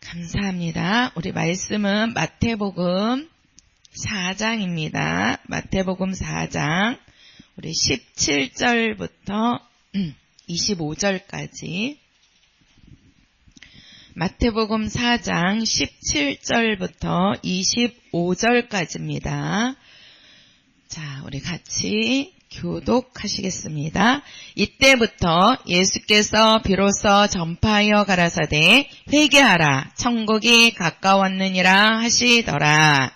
감사합니다. 우리 말씀은 마태복음 4장입니다. 마태복음 4장 우리 17절부터 25절까지 마태복음 4장 17절부터 25절까지입니다. 자, 우리 같이 교독하시겠습니다. 이때부터 예수께서 비로소 전파하여 가라사대 회개하라 천국이 가까웠느니라 하시더라.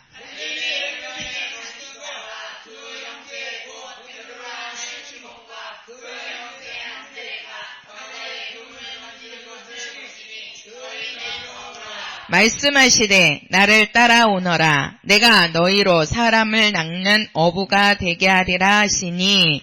말씀하시되 나를 따라오너라 내가 너희로 사람을 낚는 어부가 되게 하리라 하시니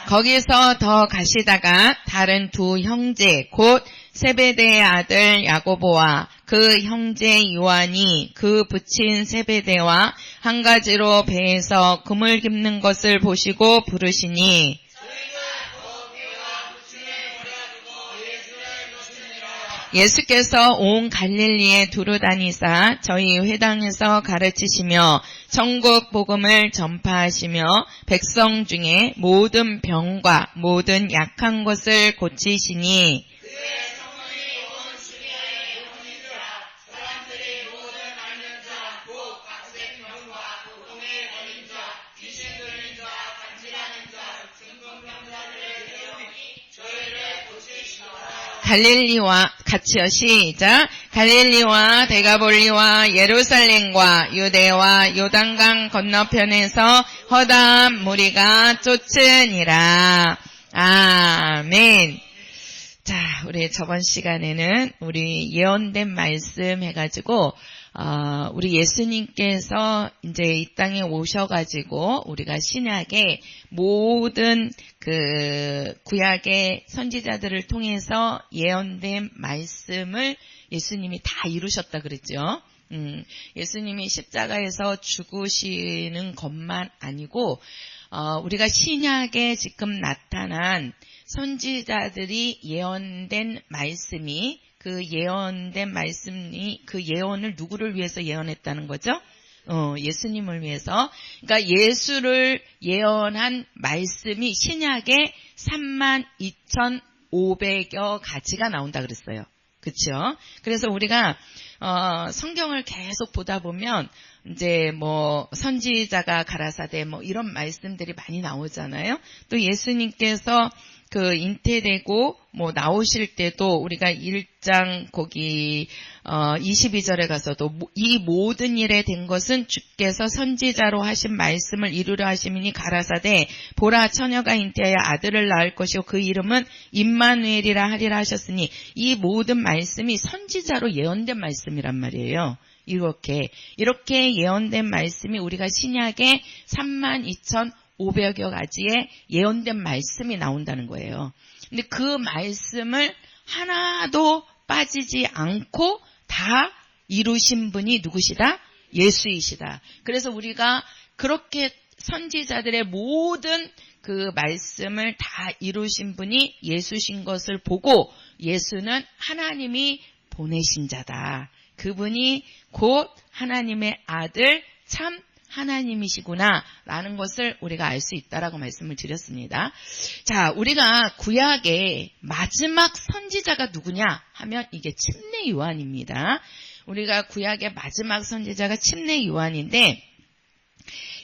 거기서 더 가시다가 다른 두 형제 곧 세베대의 아들 야고보와 그 형제 요한이 그 부친 세베대와 한 가지로 배에서 금을 깁는 것을 보시고 부르시니 예수께서 온 갈릴리에 두루 다니사 저희 회당에서 가르치시며 천국 복음을 전파하시며 백성 중에 모든 병과 모든 약한 것을 고치시니 갈릴리와 같이요 시작 갈릴리와 데가볼리와 예루살렘과 유대와 요단강 건너편에서 허다한 무리가 쫓으니라. 아멘. 자, 우리 저번 시간에는 우리 예언된 말씀 해가지고 우리 예수님께서 이제 이 땅에 오셔가지고 우리가 신약의 모든 그 구약의 선지자들을 통해서 예언된 말씀을 예수님이 다 이루셨다 그랬죠. 예수님이 십자가에서 죽으시는 것만 아니고 우리가 신약에 지금 나타난 선지자들이 예언된 말씀이 그 예언된 말씀이 그 예언을 누구를 위해서 예언했다는 거죠? 예수님을 위해서. 그러니까 예수를 예언한 말씀이 신약에 32,500여 가지가 나온다 그랬어요. 그렇죠? 그래서 우리가 성경을 계속 보다 보면 이제 뭐 선지자가 가라사대 뭐 이런 말씀들이 많이 나오잖아요. 또 예수님께서 그 잉태되고 뭐 나오실 때도 우리가 1장 거기 22절에 가서도 이 모든 일에 된 것은 주께서 선지자로 하신 말씀을 이루려 하심이니 가라사대 보라 처녀가 잉태하여 아들을 낳을 것이요 그 이름은 임마누엘이라 하리라 하셨으니 이 모든 말씀이 선지자로 예언된 말씀이란 말이에요. 이렇게 예언된 말씀이 우리가 신약에 32,500여 가지의 예언된 말씀이 나온다는 거예요. 근데 그 말씀을 하나도 빠지지 않고 다 이루신 분이 누구시다? 예수이시다. 그래서 우리가 그렇게 선지자들의 모든 그 말씀을 다 이루신 분이 예수신 것을 보고 예수는 하나님이 보내신 자다. 그분이 곧 하나님의 아들 참 하나님이시구나 라는 것을 우리가 알 수 있다라고 말씀을 드렸습니다. 자, 우리가 구약의 마지막 선지자가 누구냐 하면 이게 침례 요한입니다. 우리가 구약의 마지막 선지자가 침례 요한인데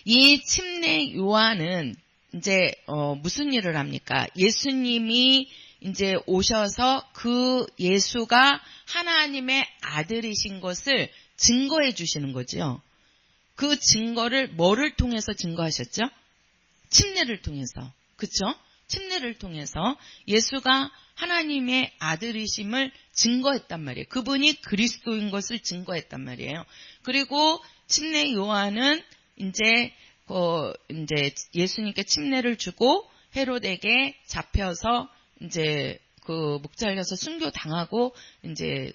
이 침례 요한은 이제 무슨 일을 합니까? 예수님이 이제 오셔서 그 예수가 하나님의 아들이신 것을 증거해 주시는 거죠. 그 증거를 뭐를 통해서 증거하셨죠? 침례를 통해서. 그렇죠? 침례를 통해서 예수가 하나님의 아들이심을 증거했단 말이에요. 그분이 그리스도인 것을 증거했단 말이에요. 그리고 침례 요한은 이제 예수님께 침례를 주고 헤롯에게 잡혀서 이제 그 목잘려서 순교 당하고 이제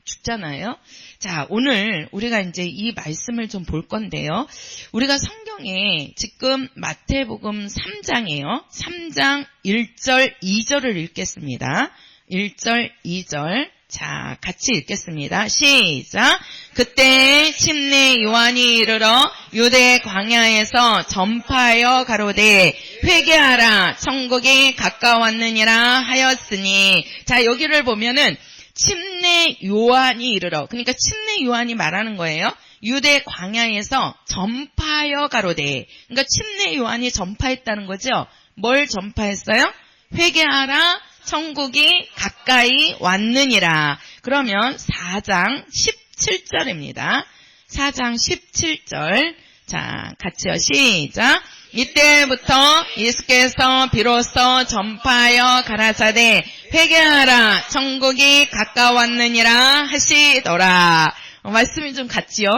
죽잖아요. 자, 오늘 우리가 이제 이 말씀을 좀 볼 건데요. 우리가 성경에 지금 마태복음 3장이에요. 3장 1절, 2절을 읽겠습니다. 1절, 2절. 자, 같이 읽겠습니다. 시작. 그때 침례 요한이 이르러 유대 광야에서 전파하여 가로되 회개하라 천국이 가까웠느니라 하였으니. 자, 여기를 보면은 침례 요한이 이르러, 그러니까 침례 요한이 말하는 거예요. 유대 광야에서 전파하여 가로되. 그러니까 침례 요한이 전파했다는 거죠. 뭘 전파했어요? 회개하라 천국이 가까이 왔느니라. 그러면 4장 17절입니다. 4장 17절. 자, 같이요. 시작. 이때부터 예수께서 비로소 전파하여 가라사대 회개하라 천국이 가까웠느니라 하시더라. 말씀이 좀 같지요?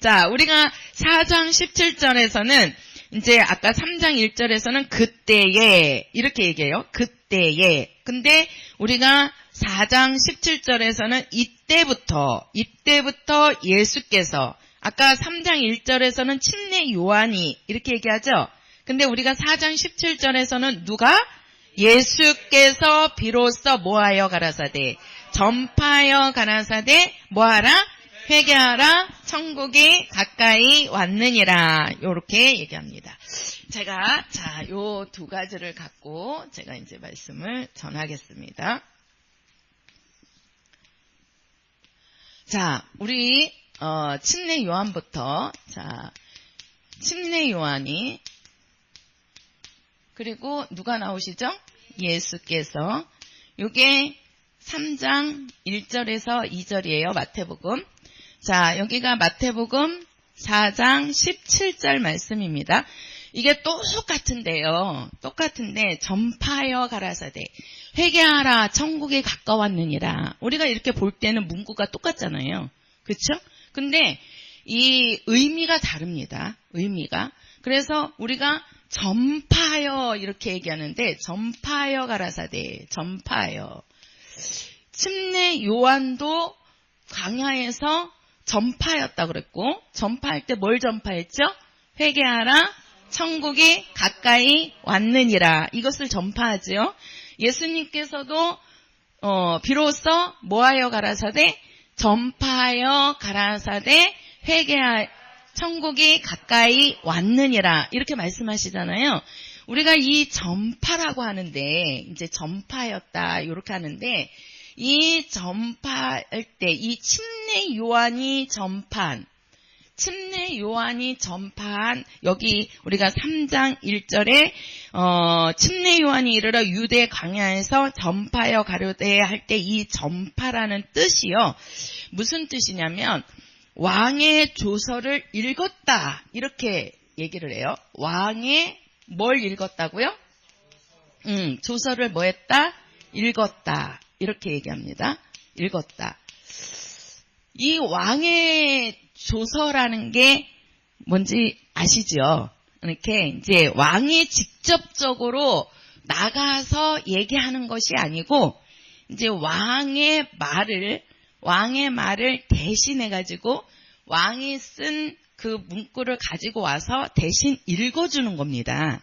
자, 우리가 4장 17절에서는 이제 아까 3장 1절에서는 그때에 이렇게 얘기해요. 그때에. 근데 우리가 4장 17절에서는 이때부터 예수께서, 아까 3장 1절에서는 침례 요한이 이렇게 얘기하죠. 근데 우리가 4장 17절에서는 누가? 예수께서 비로소 뭐하여 가라사대 전파하여 가라사대 뭐하라? 회개하라 천국이 가까이 왔느니라. 요렇게 얘기합니다. 제가 요 두 가지를 갖고 제가 이제 말씀을 전하겠습니다. 자, 우리 침례 요한부터. 자, 침례 요한이, 그리고 누가 나오시죠? 예수께서. 요게 3장 1절에서 2절이에요. 마태복음. 자, 여기가 마태복음 4장 17절 말씀입니다. 이게 똑같은데요. 똑같은데 전파하여 가라사대 회개하라 천국이 가까웠느니라. 우리가 이렇게 볼 때는 문구가 똑같잖아요. 그렇죠? 근데 이 의미가 다릅니다. 의미가. 그래서 우리가 전파하여 이렇게 얘기하는데 전파하여 가라사대 전파하여. 침례 요한도 광야에서 전파였다 그랬고, 전파할 때 뭘 전파했죠? 회개하라 천국이 가까이 왔느니라. 이것을 전파하지요. 예수님께서도 비로소 뭐하여 가라사대 전파하여 가라사대 회개하 천국이 가까이 왔느니라. 이렇게 말씀하시잖아요. 우리가 이 전파라고 하는데, 이제 전파였다 이렇게 하는데, 이 전파할 때 이 침례 요한이 전파한, 여기 우리가 3장 1절에 침례 요한이 이르러 유대 광야에서 전파하여 가려되 할 때 이 전파라는 뜻이요. 무슨 뜻이냐면 왕의 조서를 읽었다 이렇게 얘기를 해요. 왕의 뭘 읽었다고요? 조서를 뭐 했다? 읽었다. 이렇게 얘기합니다. 읽었다. 이 왕의 조서라는 게 뭔지 아시죠? 이렇게 이제 왕이 직접적으로 나가서 얘기하는 것이 아니고, 이제 왕의 말을 대신해가지고 왕이 쓴 그 문구를 가지고 와서 대신 읽어주는 겁니다.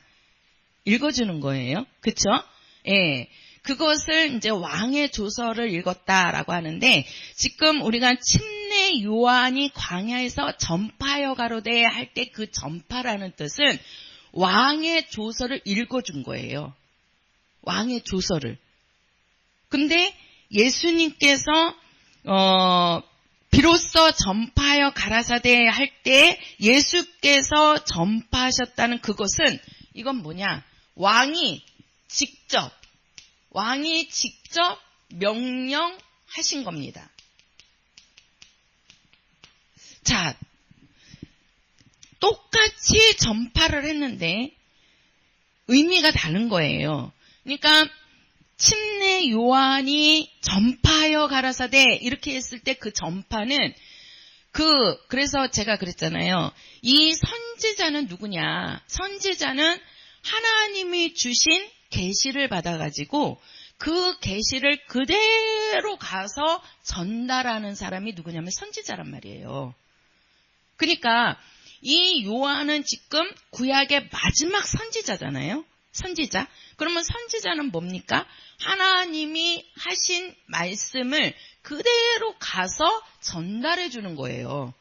읽어주는 거예요. 그쵸? 예. 그것을 이제 왕의 조서를 읽었다라고 하는데, 지금 우리가 침례 요한이 광야에서 전파하여 가로되 할 때 그 전파라는 뜻은 왕의 조서를 읽어준 거예요. 왕의 조서를. 근데 예수님께서 비로소 전파하여 가라사대 할 때 예수께서 전파하셨다는 그것은, 이건 뭐냐? 왕이 직접 명령하신 겁니다. 자, 똑같이 전파를 했는데 의미가 다른 거예요. 그러니까 침례 요한이 전파하여 가라사대 이렇게 했을 때 그 전파는 그래서 제가 그랬잖아요. 이 선지자는 누구냐? 선지자는 하나님이 주신 계시를 받아가지고 그 계시를 그대로 가서 전달하는 사람이 누구냐면 선지자란 말이에요. 그러니까 이 요한은 지금 구약의 마지막 선지자잖아요. 선지자. 그러면 선지자는 뭡니까? 하나님이 하신 말씀을 그대로 가서 전달해 주는 거예요.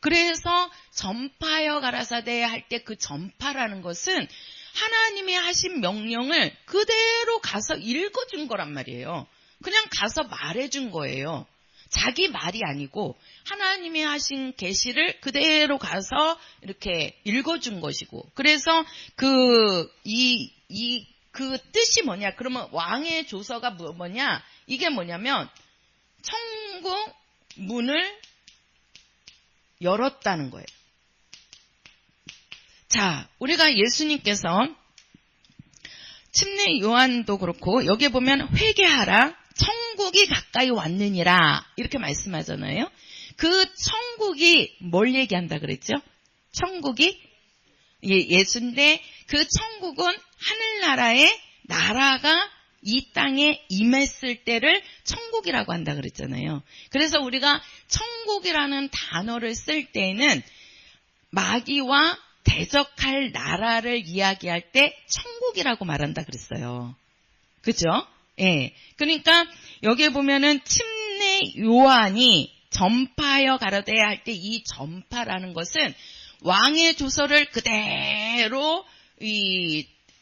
그래서 전파하여 가라사대 할 때 그 전파라는 것은 하나님이 하신 명령을 그대로 가서 읽어준 거란 말이에요. 그냥 가서 말해준 거예요. 자기 말이 아니고 하나님이 하신 계시를 그대로 가서 이렇게 읽어준 것이고, 그래서 그 뜻이 뭐냐? 그러면 왕의 조서가 뭐냐? 이게 뭐냐면 천국 문을 열었다는 거예요. 자, 우리가 예수님께서 침례 요한도 그렇고 여기에 보면 회개하라, 천국이 가까이 왔느니라 이렇게 말씀하잖아요. 그 천국이 뭘 얘기한다 그랬죠? 천국이 예수인데 그 천국은 하늘나라의 나라가 이 땅에 임했을 때를 천국이라고 한다 그랬잖아요. 그래서 우리가 천국이라는 단어를 쓸 때는 마귀와 대적할 나라를 이야기할 때 천국이라고 말한다 그랬어요. 그죠? 예. 그러니까 여기에 보면은 침례 요한이 전파하여 가라되 할 때 이 전파라는 것은 왕의 조서를 그대로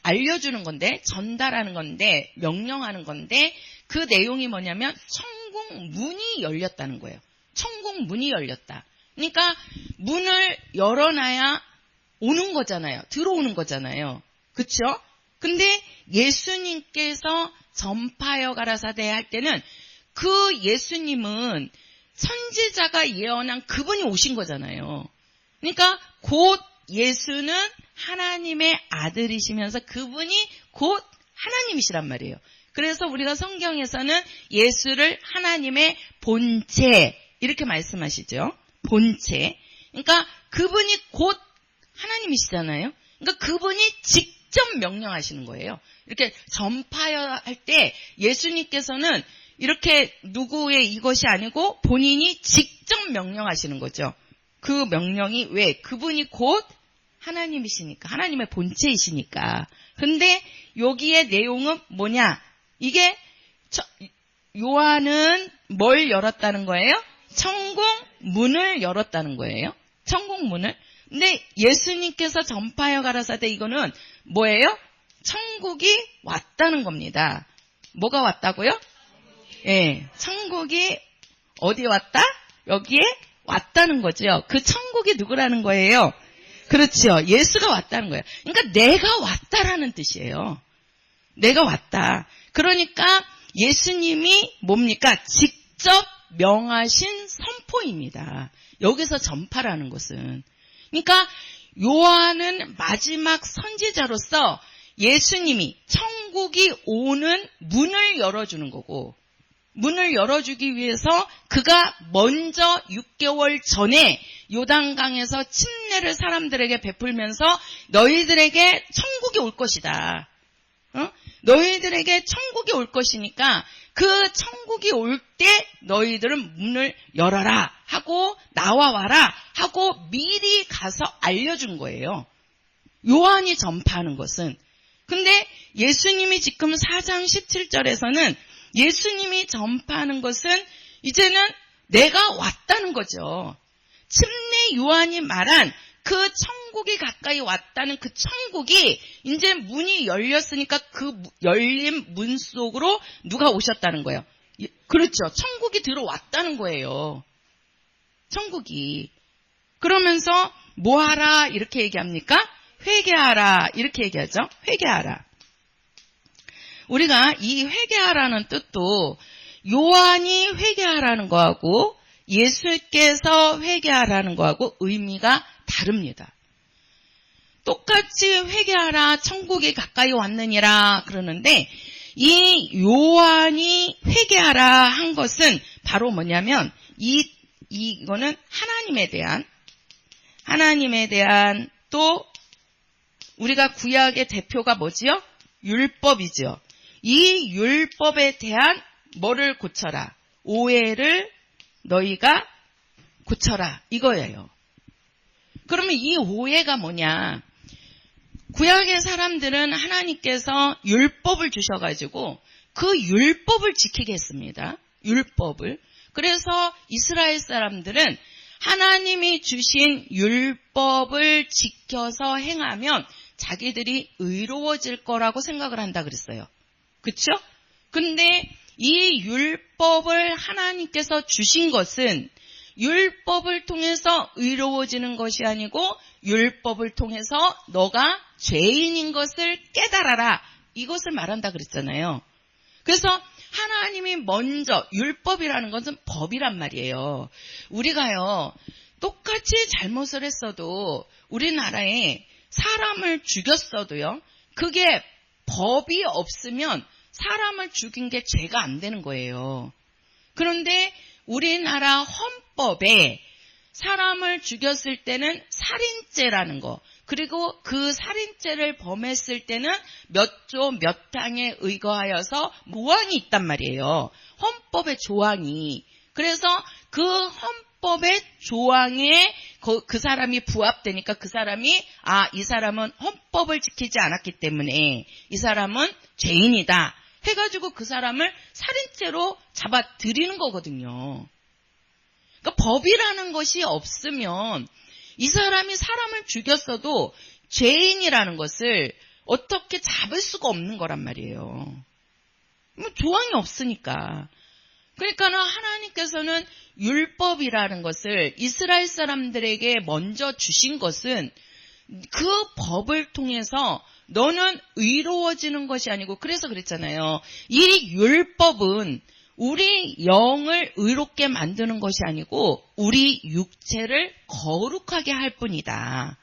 알려주는 건데, 전달하는 건데, 명령하는 건데, 그 내용이 뭐냐면 천국 문이 열렸다는 거예요. 천국 문이 열렸다. 그러니까 문을 열어놔야 오는 거잖아요. 들어오는 거잖아요. 그렇죠? 근데 예수님께서 전파하여 가라사대 할 때는 그 예수님은 선지자가 예언한 그분이 오신 거잖아요. 그러니까 곧 예수는 하나님의 아들이시면서 그분이 곧 하나님이시란 말이에요. 그래서 우리가 성경에서는 예수를 하나님의 본체 이렇게 말씀하시죠. 본체. 그러니까 그분이 곧 하나님이시잖아요. 그러니까 그분이 직접 명령하시는 거예요. 이렇게 전파해야 할 때 예수님께서는 이렇게 누구의 이것이 아니고 본인이 직접 명령하시는 거죠. 그 명령이 왜? 그분이 곧 하나님이시니까, 하나님의 본체이시니까. 근데 여기에 내용은 뭐냐? 이게 요한은 뭘 열었다는 거예요? 천국 문을 열었다는 거예요. 천국 문을. 근데 예수님께서 전파하여 가라사대 이거는 뭐예요? 천국이 왔다는 겁니다. 뭐가 왔다고요? 예, 천국이 어디에 왔다? 여기에 왔다는 거죠. 그 천국이 누구라는 거예요? 그렇죠. 예수가 왔다는 거예요. 그러니까 내가 왔다라는 뜻이에요. 내가 왔다. 그러니까 예수님이 뭡니까? 직접 명하신 선포입니다. 여기서 전파라는 것은. 그러니까 요한은 마지막 선지자로서 예수님이 천국이 오는 문을 열어주는 거고, 문을 열어주기 위해서 그가 먼저 6개월 전에 요단강에서 침례를 사람들에게 베풀면서 너희들에게 천국이 올 것이다. 너희들에게 천국이 올 것이니까 그 천국이 올 때 너희들은 문을 열어라 하고 나와와라 하고 미리 가서 알려준 거예요. 요한이 전파하는 것은. 근데 예수님이 지금 4장 17절에서는 예수님이 전파하는 것은 이제는 내가 왔다는 거죠. 침례 요한이 말한 그 천국이 가까이 왔다는 그 천국이 이제 문이 열렸으니까 그 열린 문 속으로 누가 오셨다는 거예요. 그렇죠. 천국이 들어왔다는 거예요. 천국이. 그러면서 뭐하라 이렇게 얘기합니까? 회개하라 이렇게 얘기하죠. 회개하라. 우리가 이 회개하라는 뜻도 요한이 회개하라는 거하고 예수께서 회개하라는 거하고 의미가 다릅니다. 똑같이 회개하라 천국이 가까이 왔느니라 그러는데 이 요한이 회개하라 한 것은 바로 뭐냐면 이거는 하나님에 대한 또 우리가 구약의 대표가 뭐지요? 율법이죠. 이 율법에 대한 뭐를 고쳐라? 오해를 너희가 고쳐라. 이거예요. 그러면 이 오해가 뭐냐? 구약의 사람들은 하나님께서 율법을 주셔가지고 그 율법을 지키게 했습니다. 율법을. 그래서 이스라엘 사람들은 하나님이 주신 율법을 지켜서 행하면 자기들이 의로워질 거라고 생각을 한다 그랬어요. 그렇죠? 근데 이 율법을 하나님께서 주신 것은 율법을 통해서 의로워지는 것이 아니고 율법을 통해서 너가 죄인인 것을 깨달아라. 이것을 말한다 그랬잖아요. 그래서 하나님이 먼저, 율법이라는 것은 법이란 말이에요. 우리가요, 똑같이 잘못을 했어도 우리나라에 사람을 죽였어도요, 그게 법이 없으면 사람을 죽인 게 죄가 안 되는 거예요. 그런데 우리나라 헌법에 사람을 죽였을 때는 살인죄라는 거, 그리고 그 살인죄를 범했을 때는 몇 조 몇 항에 의거하여서 조항이 있단 말이에요. 헌법의 조항이. 그래서 그 헌법의 조항에 그 사람이 부합되니까 그 사람이 이 사람은 헌법을 지키지 않았기 때문에 이 사람은 죄인이다 해가지고 그 사람을 살인죄로 잡아들이는 거거든요. 그러니까 법이라는 것이 없으면 이 사람이 사람을 죽였어도 죄인이라는 것을 어떻게 잡을 수가 없는 거란 말이에요. 뭐 조항이 없으니까. 그러니까는 하나님께서는 율법이라는 것을 이스라엘 사람들에게 먼저 주신 것은 그 법을 통해서 너는 의로워지는 것이 아니고, 그래서 그랬잖아요. 이 율법은 우리 영을 의롭게 만드는 것이 아니고 우리 육체를 거룩하게 할 뿐이다.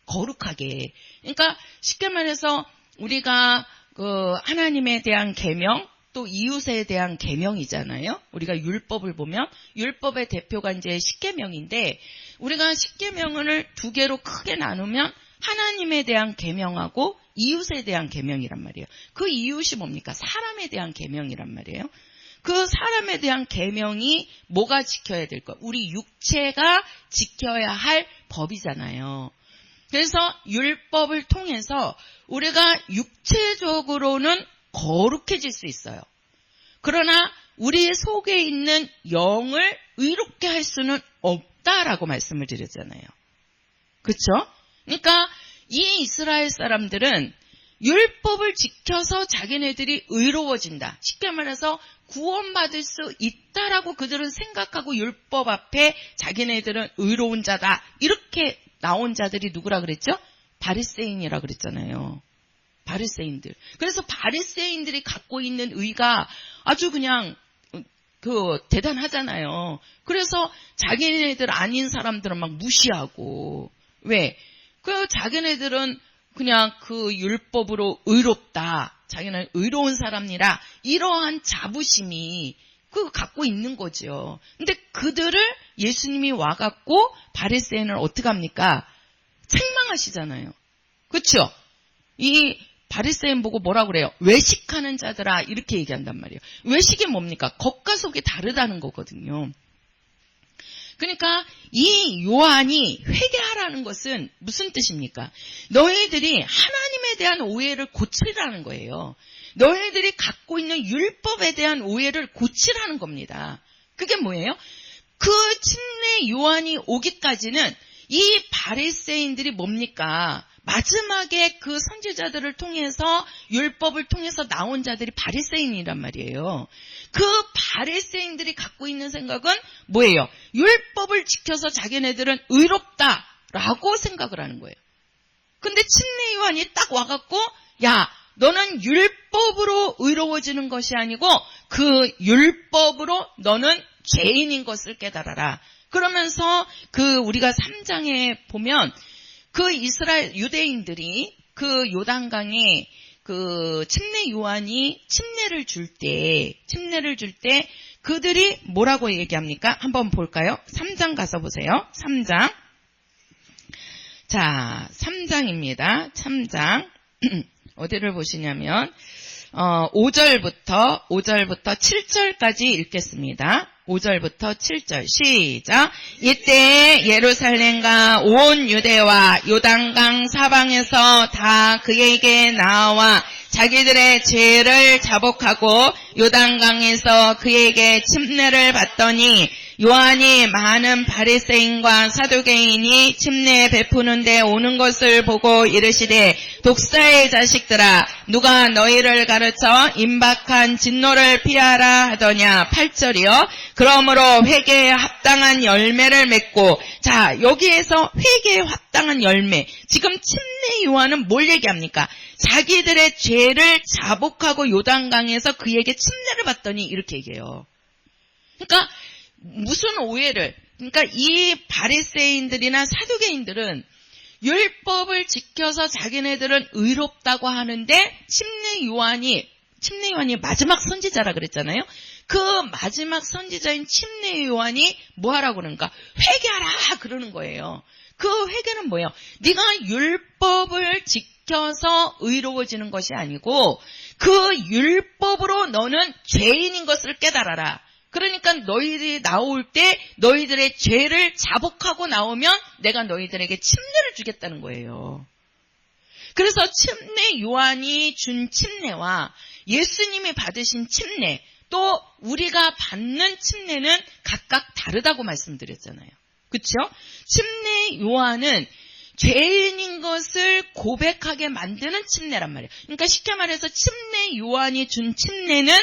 거룩하게. 그러니까 쉽게 말해서 우리가 그 하나님에 대한 계명, 또 이웃에 대한 계명이잖아요. 우리가 율법을 보면 율법의 대표가 이제 십계명인데, 우리가 십계명을 두 개로 크게 나누면 하나님에 대한 계명하고 이웃에 대한 계명이란 말이에요. 그 이웃이 뭡니까? 사람에 대한 계명이란 말이에요. 그 사람에 대한 계명이 뭐가 지켜야 될 것? 우리 육체가 지켜야 할 법이잖아요. 그래서 율법을 통해서 우리가 육체적으로는 거룩해질 수 있어요. 그러나 우리 속에 있는 영을 의롭게 할 수는 없다라고 말씀을 드렸잖아요. 그렇죠? 그러니까 이 이스라엘 사람들은 율법을 지켜서 자기네들이 의로워진다. 쉽게 말해서 구원받을 수 있다라고 그들은 생각하고 율법 앞에 자기네들은 의로운 자다. 이렇게 나온 자들이 누구라 그랬죠? 바리새인이라 그랬잖아요. 바리새인들. 그래서 바리새인들이 갖고 있는 의가 아주 그냥 대단하잖아요. 그래서 자기네들 아닌 사람들은 막 무시하고. 왜? 자기네들은 그냥 그 율법으로 의롭다. 자기는 의로운 사람이라 이러한 자부심이 갖고 있는 거죠. 근데 그들을 예수님이 와갖고 바리새인을 어떻게 합니까? 책망하시잖아요. 그렇죠? 이 바리새인 보고 뭐라 그래요? 외식하는 자들아, 이렇게 얘기한단 말이에요. 외식이 뭡니까? 겉과 속이 다르다는 거거든요. 그러니까 이 요한이 회개하라는 것은 무슨 뜻입니까? 너희들이 하나님에 대한 오해를 고치라는 거예요. 너희들이 갖고 있는 율법에 대한 오해를 고치라는 겁니다. 그게 뭐예요? 그 침례 요한이 오기까지는 이 바리새인들이 뭡니까? 마지막에 그 선지자들을 통해서 율법을 통해서 나온 자들이 바리새인이란 말이에요. 그 바리새인들이 갖고 있는 생각은 뭐예요? 율법을 지켜서 자기네들은 의롭다라고 생각을 하는 거예요. 근데 침례 요한이 딱 와갖고 야, 너는 율법으로 의로워지는 것이 아니고 그 율법으로 너는 죄인인 것을 깨달아라. 그러면서 우리가 3장에 보면 그 이스라엘 유대인들이 그 요단강에 그 침례 요한이 침례를 줄 때 그들이 뭐라고 얘기합니까? 한번 볼까요? 3장 가서 보세요. 3장. 자, 3장입니다. 3장. 어디를 보시냐면 5절부터 7절까지 읽겠습니다. 5절부터 7절 시작. 이때 예루살렘과 온 유대와 요단강 사방에서 다 그에게 나와 자기들의 죄를 자복하고 요단강에서 그에게 침례를 받더니 요한이 많은 바리새인과 사두개인이 침례 베푸는 데 오는 것을 보고 이르시되 독사의 자식들아 누가 너희를 가르쳐 임박한 진노를 피하라 하더냐. 8절이요. 그러므로 회개에 합당한 열매를 맺고, 자 여기에서 회개에 합당한 열매, 지금 침례 요한은 뭘 얘기합니까? 자기들의 죄를 자복하고 요단강에서 그에게 침례를 받더니 이렇게 얘기해요. 그러니까 무슨 오해를, 그러니까 이 바리새인들이나 사두개인들은 율법을 지켜서 자기네들은 의롭다고 하는데 침례 요한이 마지막 선지자라 그랬잖아요. 그 마지막 선지자인 침례 요한이 뭐 하라고 그러는가? 회개하라 그러는 거예요. 그 회개는 뭐예요? 네가 율법을 지켜서 의로워지는 것이 아니고 그 율법으로 너는 죄인인 것을 깨달아라. 그러니까 너희들이 나올 때 너희들의 죄를 자복하고 나오면 내가 너희들에게 침례를 주겠다는 거예요. 그래서 침례 요한이 준 침례와 예수님이 받으신 침례, 또 우리가 받는 침례는 각각 다르다고 말씀드렸잖아요. 그렇죠? 침례 요한은 죄인인 것을 고백하게 만드는 침례란 말이에요. 그러니까 쉽게 말해서 침례 요한이 준 침례는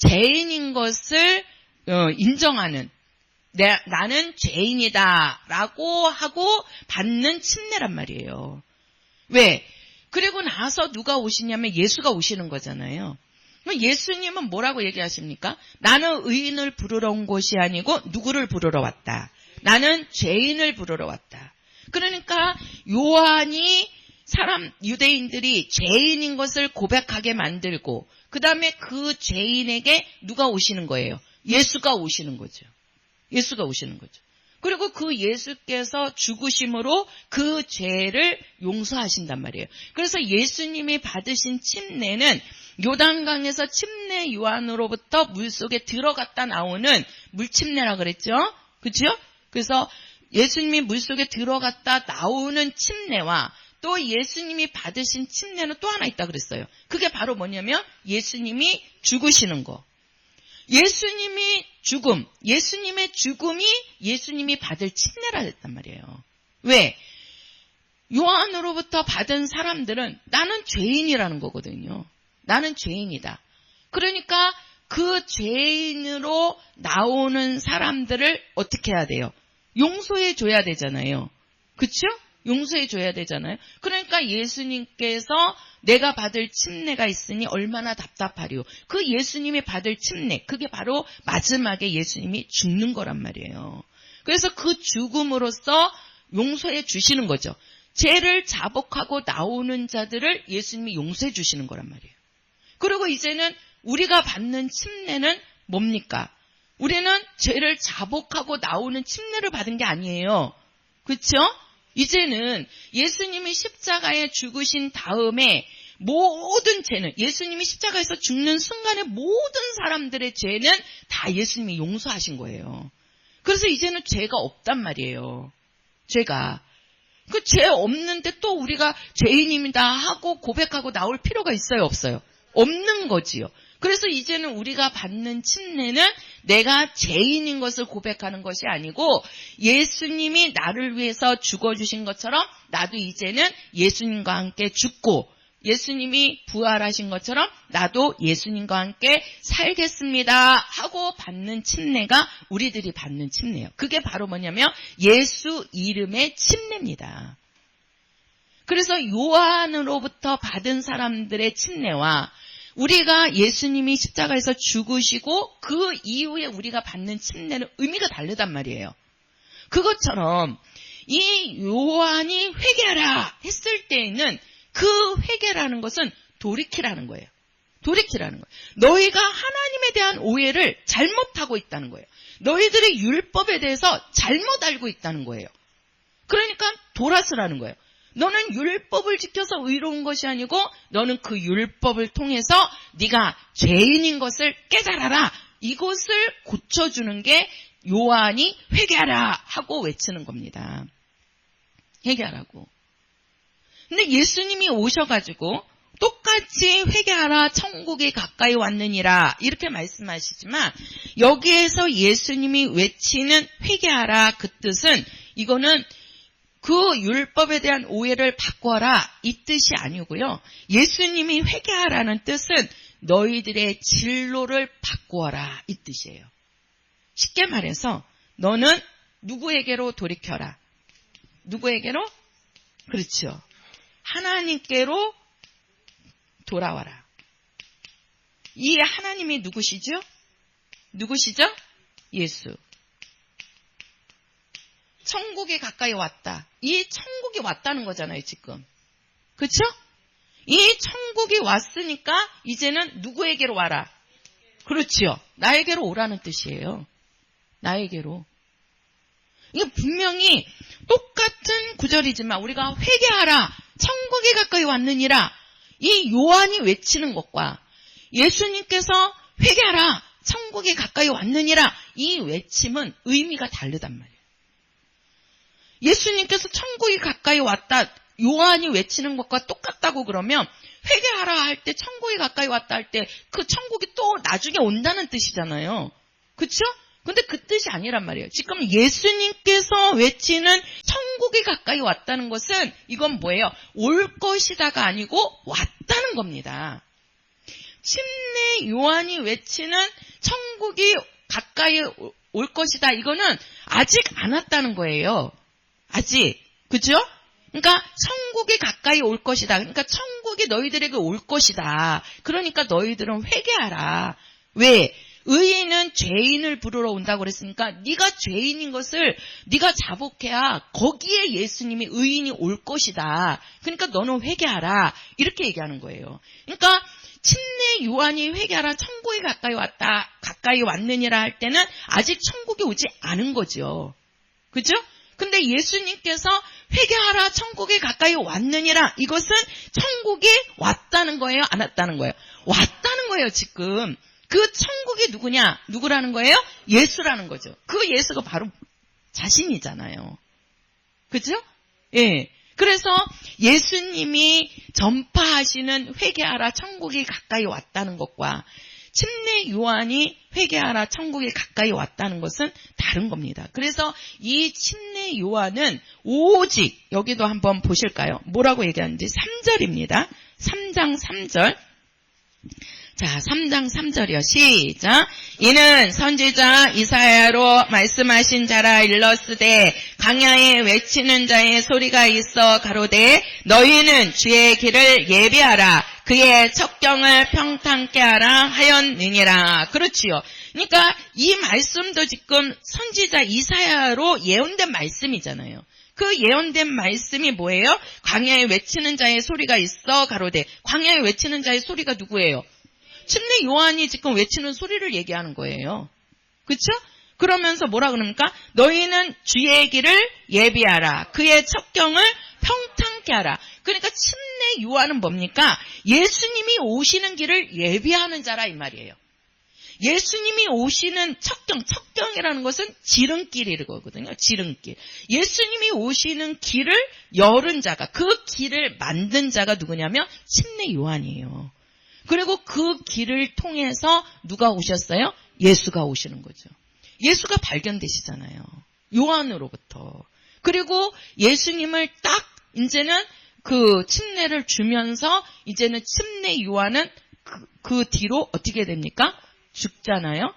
죄인인 것을 인정하는, 나는 죄인이다 라고 하고 받는 침례란 말이에요. 왜? 그리고 나서 누가 오시냐면 예수가 오시는 거잖아요. 예수님은 뭐라고 얘기하십니까? 나는 의인을 부르러 온 것이 아니고 누구를 부르러 왔다. 나는 죄인을 부르러 왔다. 그러니까 요한이 유대인들이 죄인인 것을 고백하게 만들고, 그 다음에 그 죄인에게 누가 오시는 거예요? 예수가 오시는 거죠. 예수가 오시는 거죠. 그리고 그 예수께서 죽으심으로 그 죄를 용서하신단 말이에요. 그래서 예수님이 받으신 침례는 요단강에서 침례 요한으로부터 물속에 들어갔다 나오는 물침례라 그랬죠. 그렇죠? 그래서 예수님이 물속에 들어갔다 나오는 침례와 또 예수님이 받으신 침례는 또 하나 있다 그랬어요. 그게 바로 뭐냐면 예수님이 죽으시는 거. 예수님의 죽음이 예수님이 받을 침례라 했단 말이에요. 왜? 요한으로부터 받은 사람들은 나는 죄인이라는 거거든요. 나는 죄인이다. 그러니까 그 죄인으로 나오는 사람들을 어떻게 해야 돼요? 용서해 줘야 되잖아요. 그렇죠? 용서해 줘야 되잖아요. 그러니까 예수님께서 내가 받을 침례가 있으니 얼마나 답답하리요. 그 예수님이 받을 침례, 그게 바로 마지막에 예수님이 죽는 거란 말이에요. 그래서 그 죽음으로써 용서해 주시는 거죠. 죄를 자복하고 나오는 자들을 예수님이 용서해 주시는 거란 말이에요. 그리고 이제는 우리가 받는 침례는 뭡니까? 우리는 죄를 자복하고 나오는 침례를 받은 게 아니에요. 그렇죠? 이제는 예수님이 십자가에 죽으신 다음에 모든 죄는, 예수님이 십자가에서 죽는 순간에 모든 사람들의 죄는 다 예수님이 용서하신 거예요. 그래서 이제는 죄가 없단 말이에요. 죄가. 그 죄 없는데 또 우리가 죄인입니다 하고 고백하고 나올 필요가 있어요, 없어요? 없는 거지요. 그래서 이제는 우리가 받는 침례는 내가 죄인인 것을 고백하는 것이 아니고 예수님이 나를 위해서 죽어주신 것처럼 나도 이제는 예수님과 함께 죽고 예수님이 부활하신 것처럼 나도 예수님과 함께 살겠습니다 하고 받는 침례가 우리들이 받는 침례예요. 그게 바로 뭐냐면 예수 이름의 침례입니다. 그래서 요한으로부터 받은 사람들의 침례와 우리가 예수님이 십자가에서 죽으시고 그 이후에 우리가 받는 침례는 의미가 다르단 말이에요. 그것처럼 이 요한이 회개하라 했을 때에는 그 회개라는 것은 돌이키라는 거예요. 돌이키라는 거예요. 너희가 하나님에 대한 오해를 잘못하고 있다는 거예요. 너희들의 율법에 대해서 잘못 알고 있다는 거예요. 그러니까 돌아서라는 거예요. 너는 율법을 지켜서 의로운 것이 아니고 너는 그 율법을 통해서 네가 죄인인 것을 깨달아라. 이것을 고쳐주는 게 요한이 회개하라 하고 외치는 겁니다. 회개하라고. 근데 예수님이 오셔가지고 똑같이 회개하라 천국이 가까이 왔느니라 이렇게 말씀하시지만 여기에서 예수님이 외치는 회개하라 그 뜻은 이거는 그 율법에 대한 오해를 바꿔라 이 뜻이 아니고요. 예수님이 회개하라는 뜻은 너희들의 진로를 바꾸어라 이 뜻이에요. 쉽게 말해서 너는 누구에게로 돌이켜라. 누구에게로? 그렇죠. 하나님께로 돌아와라. 이 하나님이 누구시죠? 누구시죠? 예수. 천국이 가까이 왔다. 이 천국이 왔다는 거잖아요, 지금. 그렇죠? 이 천국이 왔으니까 이제는 누구에게로 와라? 그렇지요. 나에게로 오라는 뜻이에요. 나에게로. 이게 분명히 똑같은 구절이지만 우리가 회개하라. 천국이 가까이 왔느니라. 이 요한이 외치는 것과 예수님께서 회개하라. 천국이 가까이 왔느니라. 이 외침은 의미가 다르단 말이에요. 예수님께서 천국이 가까이 왔다. 요한이 외치는 것과 똑같다고 그러면 회개하라 할 때 천국이 가까이 왔다 할 때 그 천국이 또 나중에 온다는 뜻이잖아요. 그렇죠? 근데 그 뜻이 아니란 말이에요. 지금 예수님께서 외치는 천국이 가까이 왔다는 것은 이건 뭐예요? 올 것이다가 아니고 왔다는 겁니다. 침례 요한이 외치는 천국이 가까이 올 것이다. 이거는 아직 안 왔다는 거예요. 아직. 그죠? 그러니까 천국이 가까이 올 것이다. 그러니까 천국이 너희들에게 올 것이다. 그러니까 너희들은 회개하라. 왜? 의인은 죄인을 부르러 온다고 그랬으니까 네가 죄인인 것을 네가 자복해야 거기에 예수님이 의인이 올 것이다. 그러니까 너는 회개하라. 이렇게 얘기하는 거예요. 그러니까 침례 요한이 회개하라. 천국이 가까이 왔다. 가까이 왔느니라 할 때는 아직 천국이 오지 않은 거죠. 그죠? 근데 예수님께서 회개하라. 천국이 가까이 왔느니라. 이것은 천국이 왔다는 거예요? 안 왔다는 거예요? 왔다는 거예요, 지금. 그 천국이 누구냐? 누구라는 거예요? 예수라는 거죠. 그 예수가 바로 자신이잖아요. 그죠? 예. 그래서 예수님이 전파하시는 회개하라 천국이 가까이 왔다는 것과 침례 요한이 회개하라 천국이 가까이 왔다는 것은 다른 겁니다. 그래서 이 침례 요한은 오직 여기도 한번 보실까요? 뭐라고 얘기하는지 3절입니다. 3장 3절. 자, 3장 3절이요. 시작. 이는 선지자 이사야로 말씀하신 자라 일렀으되 광야에 외치는 자의 소리가 있어 가로되 너희는 주의 길을 예비하라. 그의 척경을 평탄케 하라 하였느니라. 그렇지요. 그러니까 이 말씀도 지금 선지자 이사야로 예언된 말씀이잖아요. 그 예언된 말씀이 뭐예요? 광야에 외치는 자의 소리가 있어 가로되. 광야에 외치는 자의 소리가 누구예요? 침례 요한이 지금 외치는 소리를 얘기하는 거예요. 그렇죠? 그러면서 뭐라 그럽니까? 너희는 주의 길을 예비하라. 그의 척경을 평탄케 하라. 그러니까 침례 요한은 뭡니까? 예수님이 오시는 길을 예비하는 자라 이 말이에요. 예수님이 오시는 척경이라는 것은 지름길이거든요. 지름길. 예수님이 오시는 길을 열은 자가, 그 길을 만든 자가 누구냐면 침례 요한이에요. 그리고 그 길을 통해서 누가 오셨어요? 예수가 오시는 거죠. 예수가 발견되시잖아요. 요한으로부터. 그리고 예수님을 딱 이제는 그 침례를 주면서 이제는 침례 요한은 그 뒤로 어떻게 됩니까? 죽잖아요.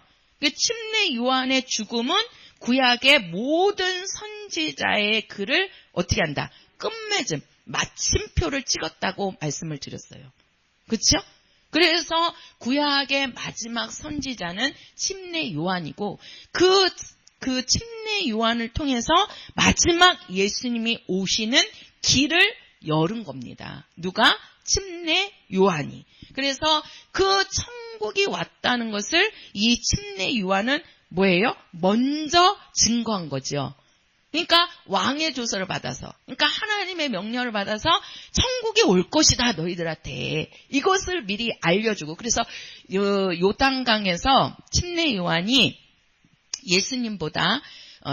침례 요한의 죽음은 구약의 모든 선지자의 글을 어떻게 한다? 끝맺음, 마침표를 찍었다고 말씀을 드렸어요. 그렇죠? 그래서 구약의 마지막 선지자는 침례 요한이고 그 침례 요한을 통해서 마지막 예수님이 오시는 길을 열은 겁니다. 누가? 침례 요한이. 그래서 그 천국이 왔다는 것을 이 침례 요한은 뭐예요? 먼저 증거한 거죠. 그러니까 왕의 조서를 받아서, 그러니까 하나님의 명령을 받아서 천국이 올 것이다 너희들한테, 이것을 미리 알려주고. 그래서 요단강에서 침례 요한이 예수님보다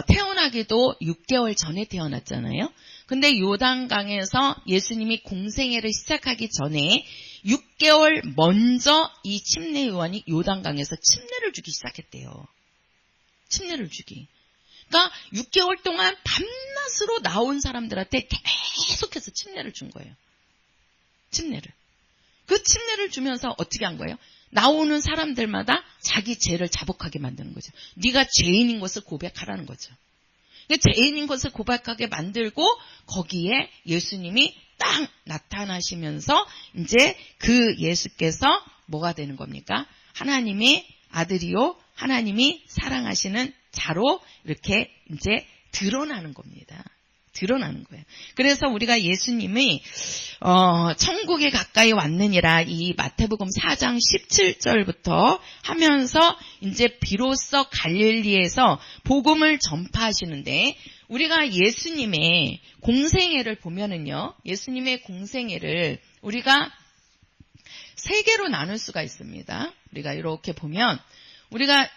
태어나기도 6개월 전에 태어났잖아요. 근데 요단강에서 예수님이 공생애를 시작하기 전에 6개월 먼저 이 침례 요한이 요단강에서 침례를 주기 시작했대요. 침례를 주기. 그러니까 6개월 동안 밤낮으로 나온 사람들한테 계속해서 침례를 준 거예요. 침례를. 그 침례를 주면서 어떻게 한 거예요? 나오는 사람들마다 자기 죄를 자복하게 만드는 거죠. 네가 죄인인 것을 고백하라는 거죠. 죄인인 것을 고백하게 만들고 거기에 예수님이 딱 나타나시면서 이제 그 예수께서 뭐가 되는 겁니까? 하나님의 아들이요, 하나님이 사랑하시는 자로 이렇게 이제 드러나는 겁니다. 드러나는 거예요. 그래서 우리가 예수님이 천국에 가까이 왔느니라 이 마태복음 4장 17절부터 하면서 이제 비로소 갈릴리에서 복음을 전파하시는데, 우리가 예수님의 공생애를 보면은요, 예수님의 공생애를 우리가 세 개로 나눌 수가 있습니다. 우리가 이렇게 보면 우리가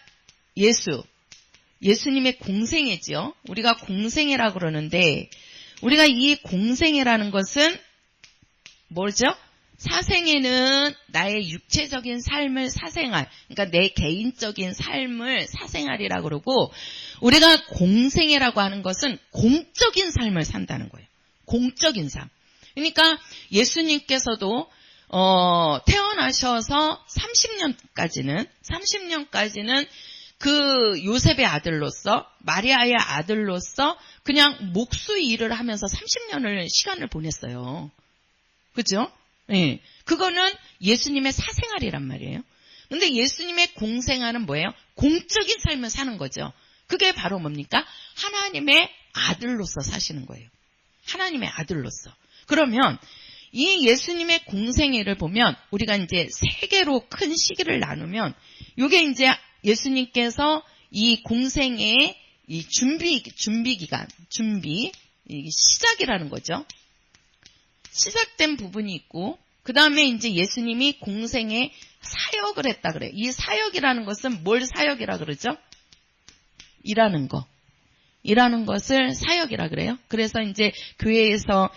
예수님의 공생애지요. 우리가 공생애라고 그러는데, 우리가 이 공생애라는 것은 뭐죠? 사생애는 나의 육체적인 삶을 사생활, 그러니까 내 개인적인 삶을 사생활이라고 그러고, 우리가 공생애라고 하는 것은 공적인 삶을 산다는 거예요. 공적인 삶. 그러니까 예수님께서도 태어나셔서 30년까지는 그 요셉의 아들로서, 마리아의 아들로서 그냥 목수 일을 하면서 30년을 시간을 보냈어요. 그죠? 예. 그거는 예수님의 사생활이란 말이에요. 근데 예수님의 공생활은 뭐예요? 공적인 삶을 사는 거죠. 그게 바로 뭡니까? 하나님의 아들로서 사시는 거예요. 하나님의 아들로서. 그러면 이 예수님의 공생애를 보면 우리가 이제 세 개로 큰 시기를 나누면, 이게 이제 예수님께서 이 공생애의 이 준비 기간, 이 시작이라는 거죠. 시작된 부분이 있고, 그 다음에 이제 예수님이 공생애 사역을 했다 그래요. 이 사역이라는 것은 뭘 사역이라 그러죠? 일하는 것을 사역이라 그래요. 그래서 이제 교회에서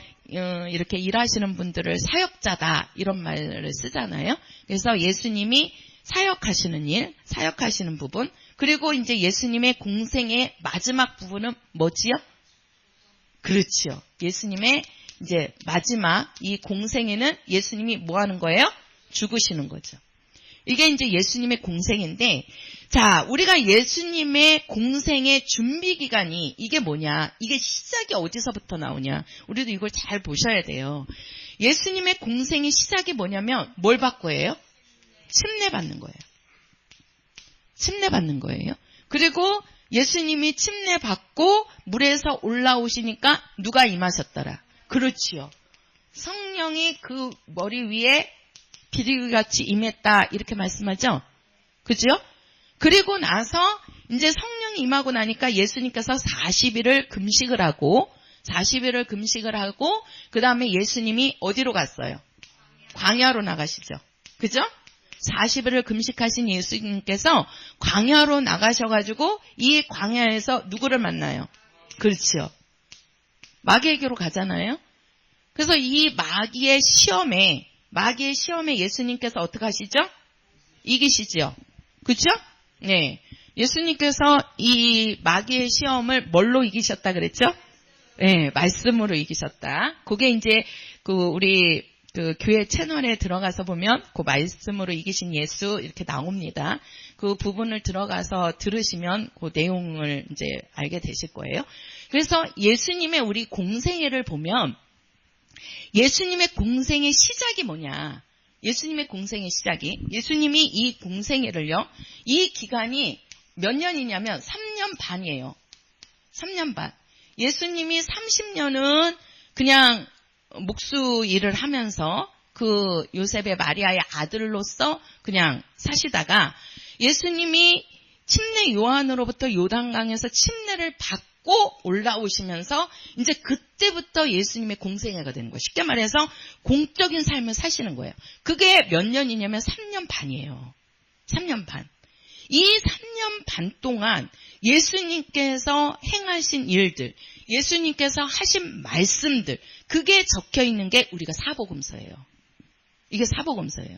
이렇게 일하시는 분들을 사역자다 이런 말을 쓰잖아요. 그래서 예수님이 사역하시는 일, 사역하시는 부분, 그리고 이제 예수님의 공생의 마지막 부분은 뭐지요? 그렇지요. 예수님의 이제 마지막 이 공생에는 예수님이 뭐 하는 거예요? 죽으시는 거죠. 이게 이제 예수님의 공생인데, 자, 우리가 예수님의 공생의 준비 기간이 이게 뭐냐? 이게 시작이 어디서부터 나오냐? 우리도 이걸 잘 보셔야 돼요. 예수님의 공생의 시작이 뭐냐면 뭘 받고 해요? 침례받는 거예요. 침례받는 거예요. 그리고 예수님이 침례받고 물에서 올라오시니까 누가 임하셨더라? 그렇지요. 성령이 그 머리 위에 비둘기같이 임했다 이렇게 말씀하죠. 그죠? 그리고 나서 이제 성령이 임하고 나니까 예수님께서 40일을 금식을 하고 그 다음에 예수님이 어디로 갔어요? 광야로 나가시죠. 그죠? 40일을 금식하신 예수님께서 광야로 나가셔가지고 이 광야에서 누구를 만나요? 그렇죠. 마귀에게로 가잖아요. 그래서 이 마귀의 시험에 예수님께서 어떻게 하시죠? 이기시죠. 그렇죠? 네. 예수님께서 이 마귀의 시험을 뭘로 이기셨다 그랬죠? 네, 말씀으로 이기셨다. 그게 이제 우리 교회 채널에 들어가서 보면 그 말씀으로 이기신 예수 이렇게 나옵니다. 그 부분을 들어가서 들으시면 그 내용을 이제 알게 되실 거예요. 그래서 예수님의 우리 공생애를 보면 예수님의 공생의 시작이 뭐냐? 예수님의 공생의 시작이, 예수님이 이 공생애를요, 이 기간이 몇 년이냐면 3년 반이에요. 3년 반. 예수님이 30년은 그냥 목수 일을 하면서 그 요셉의 마리아의 아들로서 그냥 사시다가 예수님이 침례 요한으로부터 요단강에서 침례를 받고 받고 올라오시면서 이제 그때부터 예수님의 공생애가 되는 거예요. 쉽게 말해서 공적인 삶을 사시는 거예요. 그게 몇 년이냐면 3년 반이에요. 3년 반. 이 3년 반 동안 예수님께서 행하신 일들, 예수님께서 하신 말씀들, 그게 적혀 있는 게 우리가 사복음서예요. 이게 사복음서예요.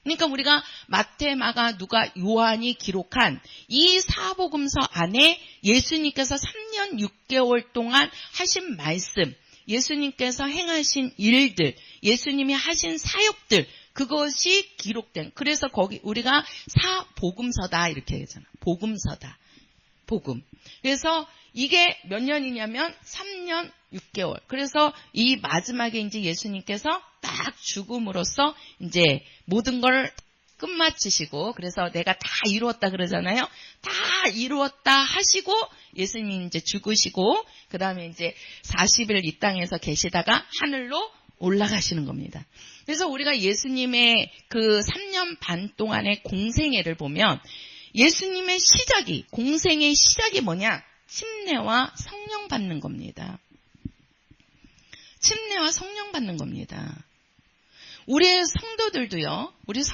그러니까 우리가 마태, 마가, 누가, 요한이 기록한 이 사복음서 안에 예수님께서 3년 6개월 동안 하신 말씀, 예수님께서 행하신 일들, 예수님이 하신 사역들, 그것이 기록된, 그래서 거기 우리가 사복음서다 이렇게 얘기하잖아. 복음서다. 복음. 그래서 이게 몇 년이냐면 3년 6개월. 그래서 이 마지막에 이제 예수님께서 딱 죽음으로써 이제 모든 걸 끝마치시고, 그래서 내가 다 이루었다 그러잖아요. 다 이루었다 하시고 예수님이 이제 죽으시고, 그 다음에 이제 40일 이 땅에서 계시다가 하늘로 올라가시는 겁니다. 그래서 우리가 예수님의 그 3년 반 동안의 공생애를 보면 예수님의 시작이, 공생의 시작이 뭐냐? 침례와 성령 받는 겁니다. 침례와 성령 받는 겁니다. 우리의 성도들도요, 우리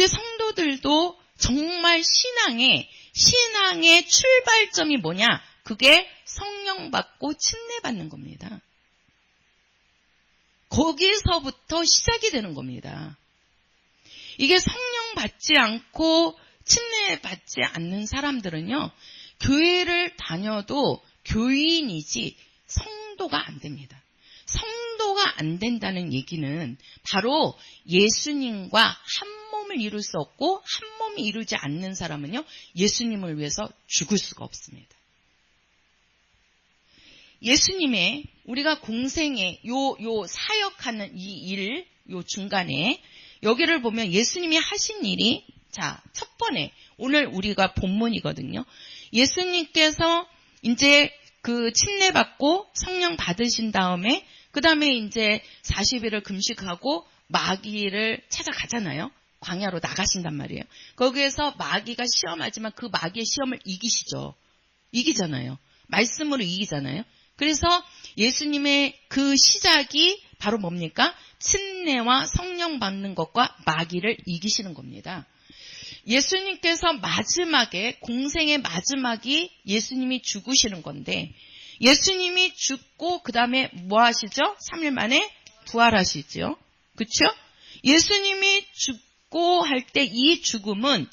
성도들도 정말 신앙의 출발점이 뭐냐? 그게 성령 받고 침례 받는 겁니다. 거기서부터 시작이 되는 겁니다. 이게 성령 받지 않고 침례 받지 않는 사람들은요, 교회를 다녀도 교인이지 성도가 안 됩니다. 성도가 안 된다는 얘기는 바로 예수님과 한 몸을 이룰 수 없고 한 몸이 이루지 않는 사람은요, 예수님을 위해서 죽을 수가 없습니다. 예수님의 우리가 공생의 요 사역하는 이 일, 요 중간에 여기를 보면 예수님이 하신 일이, 자, 첫 번에 오늘 우리가 본문이거든요. 예수님께서 이제 그 침례 받고 성령 받으신 다음에 그 다음에 이제 40일을 금식하고 마귀를 찾아가잖아요. 광야로 나가신단 말이에요. 거기에서 마귀가 시험하지만 그 마귀의 시험을 이기시죠. 이기잖아요. 말씀으로 이기잖아요. 그래서 예수님의 그 시작이 바로 뭡니까? 침례와 성령 받는 것과 마귀를 이기시는 겁니다. 예수님께서 마지막에, 공생의 마지막이 예수님이 죽으시는 건데, 예수님이 죽고 그 다음에 뭐 하시죠? 3일 만에 부활하시죠. 그렇죠? 예수님이 죽고 할 때 이 죽음은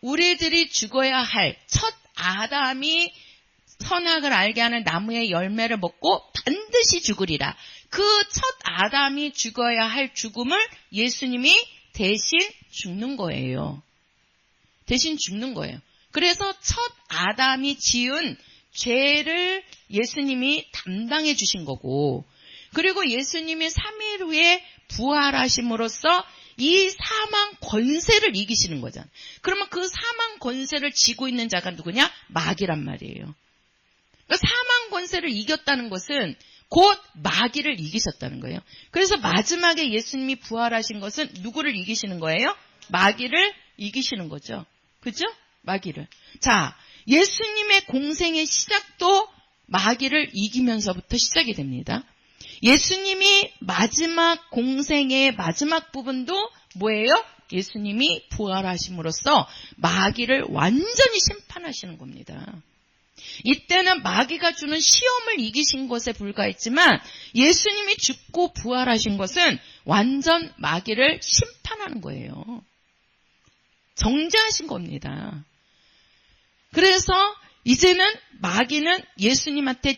우리들이 죽어야 할 첫 아담이 선악을 알게 하는 나무의 열매를 먹고 반드시 죽으리라. 그 첫 아담이 죽어야 할 죽음을 예수님이 대신 죽는 거예요. 대신 죽는 거예요. 그래서 첫 아담이 지은 죄를 예수님이 담당해 주신 거고, 그리고 예수님이 3일 후에 부활하심으로써 이 사망 권세를 이기시는 거잖아요. 그러면 그 사망 권세를 쥐고 있는 자가 누구냐? 마귀란 말이에요. 그러니까 사망 권세를 이겼다는 것은 곧 마귀를 이기셨다는 거예요. 그래서 마지막에 예수님이 부활하신 것은 누구를 이기시는 거예요? 마귀를 이기시는 거죠. 그죠? 마귀를. 자, 예수님의 공생의 시작도 마귀를 이기면서부터 시작이 됩니다. 예수님이 마지막 공생의 마지막 부분도 뭐예요? 예수님이 부활하심으로써 마귀를 완전히 심판하시는 겁니다. 이때는 마귀가 주는 시험을 이기신 것에 불과했지만 예수님이 죽고 부활하신 것은 완전 마귀를 심판하는 거예요. 정죄하신 겁니다. 그래서 이제는 마귀는 예수님한테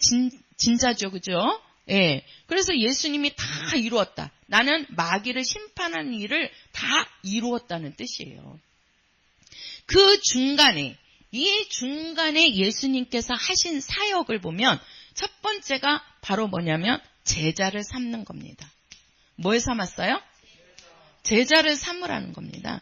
진자죠. 그죠? 예. 그래서 예수님이 다 이루었다. 나는 마귀를 심판하는 일을 다 이루었다는 뜻이에요. 그 중간에, 이 중간에 예수님께서 하신 사역을 보면 첫 번째가 바로 뭐냐면 제자를 삼는 겁니다. 뭘 삼았어요? 제자를 삼으라는 겁니다.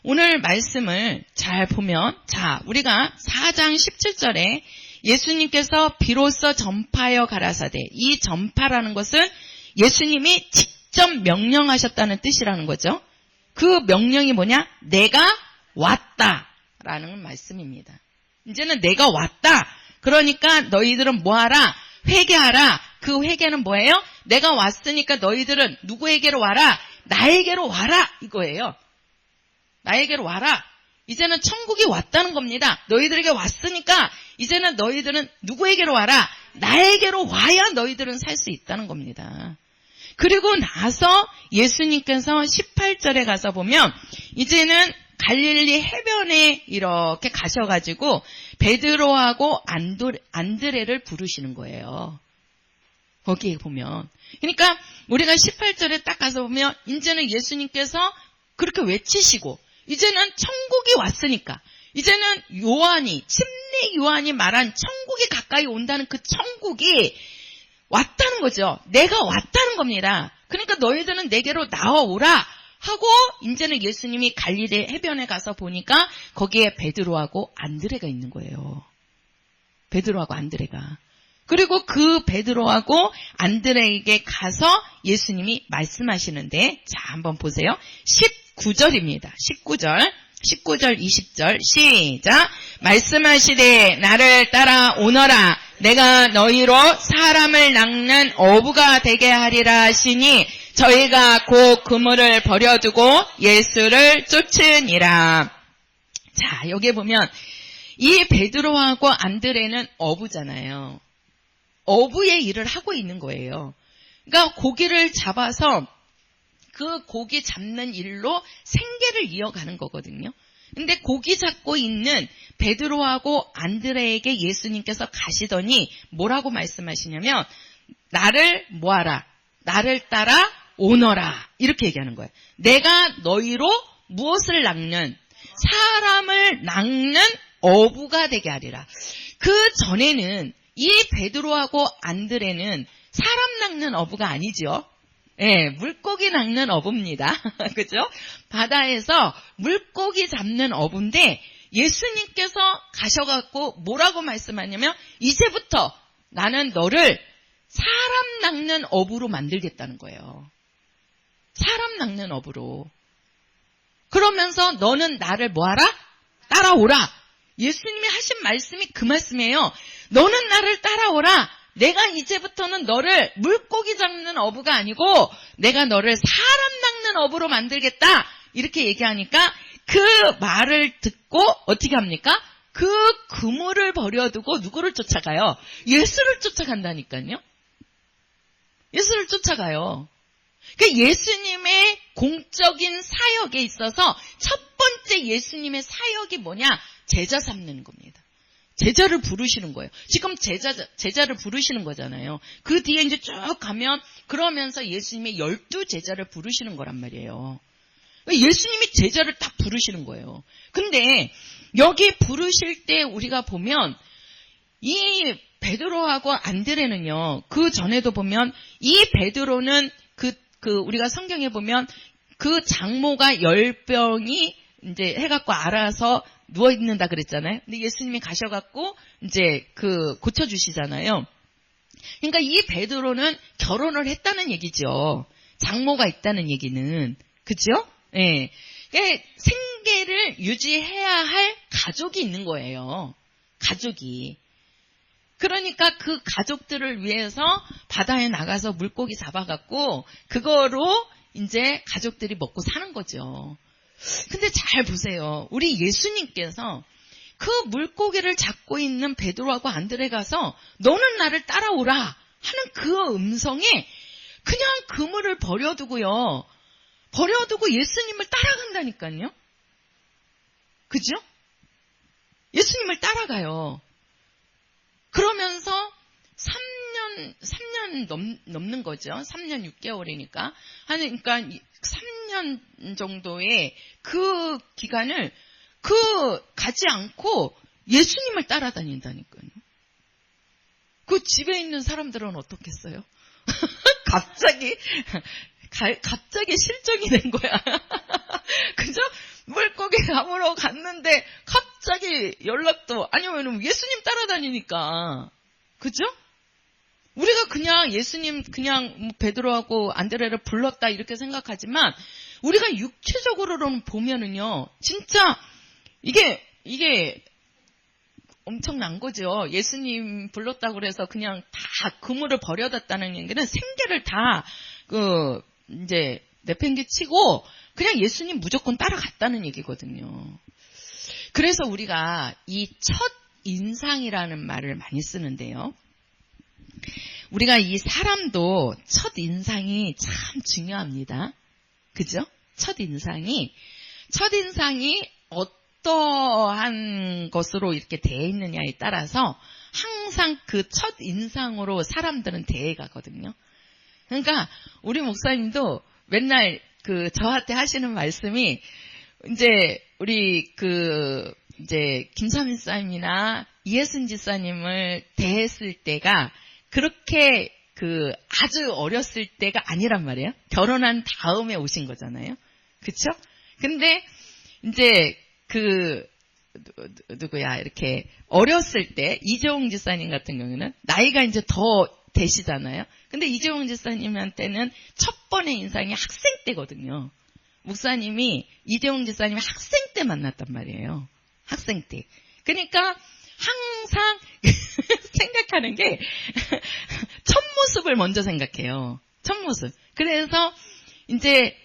오늘 말씀을 잘 보면, 자, 우리가 4장 17절에 예수님께서 비로소 전파하여 가라사대, 이 전파라는 것은 예수님이 직접 명령하셨다는 뜻이라는 거죠. 그 명령이 뭐냐? 내가 왔다라는 말씀입니다. 이제는 내가 왔다. 그러니까 너희들은 뭐하라? 회개하라. 그 회개는 뭐예요? 내가 왔으니까 너희들은 누구에게로 와라? 나에게로 와라. 이거예요. 나에게로 와라. 이제는 천국이 왔다는 겁니다. 너희들에게 왔으니까 이제는 너희들은 누구에게로 와라? 나에게로 와야 너희들은 살 수 있다는 겁니다. 그리고 나서 예수님께서 18절에 가서 보면 이제는 갈릴리 해변에 이렇게 가셔가지고 베드로하고 안드레를 부르시는 거예요. 거기에 보면. 그러니까 우리가 18절에 딱 가서 보면 이제는 예수님께서 그렇게 외치시고 이제는 천국이 왔으니까 이제는 침례 요한이 말한 천국이 가까이 온다는 그 천국이 왔다는 거죠. 내가 왔다는 겁니다. 그러니까 너희들은 내게로 나와오라 하고 이제는 예수님이 갈릴리 해변에 가서 보니까 거기에 베드로하고 안드레가 있는 거예요. 베드로하고 안드레가. 그리고 그 베드로하고 안드레에게 가서 예수님이 말씀하시는데 자 한번 보세요. 19절입니다. 19절 20절 시작. 말씀하시되 나를 따라 오너라. 내가 너희로 사람을 낚는 어부가 되게 하리라 하시니 저희가 곧 그물을 버려두고 예수를 쫓으니라. 자 여기 보면 이 베드로하고 안드레는 어부잖아요. 어부의 일을 하고 있는 거예요. 그러니까 고기를 잡아서 그 고기 잡는 일로 생계를 이어가는 거거든요. 근데 고기 잡고 있는 베드로하고 안드레에게 예수님께서 가시더니 뭐라고 말씀하시냐면 나를 뭐하라? 나를 따라 오너라. 이렇게 얘기하는 거예요. 내가 너희로 무엇을 낚는? 사람을 낚는 어부가 되게 하리라. 그 전에는 이 베드로하고 안드레는 사람 낚는 어부가 아니죠. 예, 물고기 낚는 어부입니다. 그죠? 바다에서 물고기 잡는 어부인데 예수님께서 가셔갖고 뭐라고 말씀하냐면 이제부터 나는 너를 사람 낚는 어부로 만들겠다는 거예요. 사람 낚는 어부로. 그러면서 너는 나를 뭐하라? 따라오라. 예수님이 하신 말씀이 그 말씀이에요. 너는 나를 따라오라. 내가 이제부터는 너를 물고기 잡는 어부가 아니고 내가 너를 사람 낚는 어부로 만들겠다. 이렇게 얘기하니까 그 말을 듣고 어떻게 합니까? 그 그물을 버려두고 누구를 쫓아가요? 예수를 쫓아간다니까요. 예수를 쫓아가요. 그 예수님의 공적인 사역에 있어서 첫 번째 예수님의 사역이 뭐냐? 제자 삼는 겁니다. 제자를 부르시는 거예요. 지금 제자를 부르시는 거잖아요. 그 뒤에 이제 쭉 가면 그러면서 예수님의 12제자를 부르시는 거란 말이에요. 예수님이 제자를 딱 부르시는 거예요. 근데 여기 부르실 때 우리가 보면 이 베드로하고 안드레는요. 그 전에도 보면 이 베드로는 우리가 성경에 보면 그 장모가 열병이 이제 해갖고 알아서 누워 있는다 그랬잖아요. 근데 예수님이 가셔갖고 이제 고쳐주시잖아요. 그러니까 이 베드로는 결혼을 했다는 얘기죠. 장모가 있다는 얘기는. 그죠? 예. 그러니까 생계를 유지해야 할 가족이 있는 거예요. 가족이. 그러니까 그 가족들을 위해서 바다에 나가서 물고기 잡아갖고 그거로 이제 가족들이 먹고 사는 거죠. 근데 잘 보세요. 우리 예수님께서 그 물고기를 잡고 있는 베드로하고 안드레 가서 너는 나를 따라오라 하는 그 음성에 그냥 그물을 버려두고 예수님을 따라간다니까요. 그죠? 예수님을 따라가요. 그러면서 3년 넘는 거죠. 3년 6개월이니까. 그러니까 3년 정도의 그 기간을 가지 않고 예수님을 따라다닌다니까요. 그 집에 있는 사람들은 어떻겠어요? 갑자기 실종이 된 거야. 그죠? 물고기 잡으러 갔는데 갑자기 연락도 아니면 예수님 따라다니니까. 그죠? 우리가 그냥 예수님 그냥 베드로하고 안드레를 불렀다 이렇게 생각하지만 우리가 육체적으로는 보면은요. 진짜 이게 엄청난 거죠. 예수님 불렀다고 그래서 그냥 다 그물을 버려뒀다는 얘기는 생계를 다 이제 내팽개치고 그냥 예수님 무조건 따라갔다는 얘기거든요. 그래서 우리가 이 첫 인상이라는 말을 많이 쓰는데요. 우리가 이 사람도 첫 인상이 참 중요합니다. 그죠? 첫 인상이 어떠한 것으로 이렇게 대해 있느냐에 따라서 항상 그 첫 인상으로 사람들은 대해 가거든요. 그러니까 우리 목사님도 맨날 저한테 하시는 말씀이 이제 우리 이제 김삼인 사님이나 이혜순 지사님을 대했을 때가 그렇게 아주 어렸을 때가 아니란 말이에요. 결혼한 다음에 오신 거잖아요. 그쵸? 근데 이제 누구야 이렇게 어렸을 때 이재홍 지사님 같은 경우는 나이가 이제 더 되시잖아요. 근데 이재홍 지사님한테는 첫 번의 인상이 학생 때거든요. 목사님이 이재홍 지사님이 학생 때 만났단 말이에요. 학생 때. 그러니까 항상 생각하는 게 첫 모습을 먼저 생각해요. 첫 모습. 그래서 이제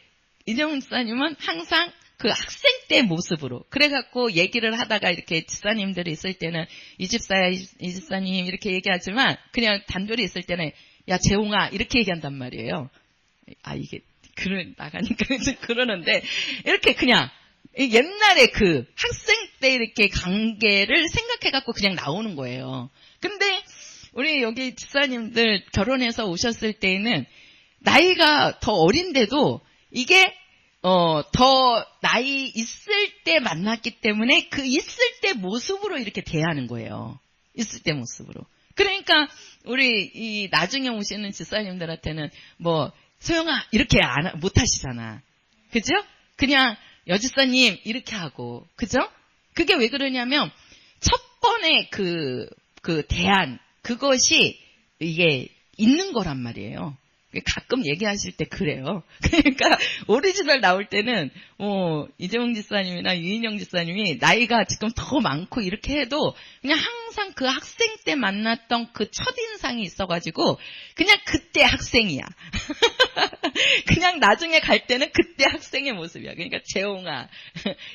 이재홍 지사님은 항상 그 학생 때 모습으로 그래갖고 얘기를 하다가 이렇게 집사님들이 있을 때는 이 집사님 이렇게 얘기하지만 그냥 단둘이 있을 때는 야 재홍아 이렇게 얘기한단 말이에요. 이게 나가니까 그러는데 이렇게 그냥 옛날에 학생 때 이렇게 관계를 생각해갖고 그냥 나오는 거예요. 근데 우리 여기 집사님들 결혼해서 오셨을 때는 나이가 더 어린데도 이게 더 나이 있을 때 만났기 때문에 그 있을 때 모습으로 이렇게 대하는 거예요. 있을 때 모습으로. 그러니까 우리 이 나중에 오시는 집사님들한테는 뭐 소영아 이렇게 못 하시잖아. 그죠? 그냥 여집사님 이렇게 하고. 그죠? 그게 왜 그러냐면 첫 번에 대한 그것이 이게 있는 거란 말이에요. 가끔 얘기하실 때 그래요. 그러니까 오리지널 나올 때는 이재용 지사님이나 유인영 지사님이 나이가 지금 더 많고 이렇게 해도 그냥 항상 그 학생 때 만났던 그 첫인상이 있어가지고 그냥 그때 학생이야. 그냥 나중에 갈 때는 그때 학생의 모습이야. 그러니까 재홍아,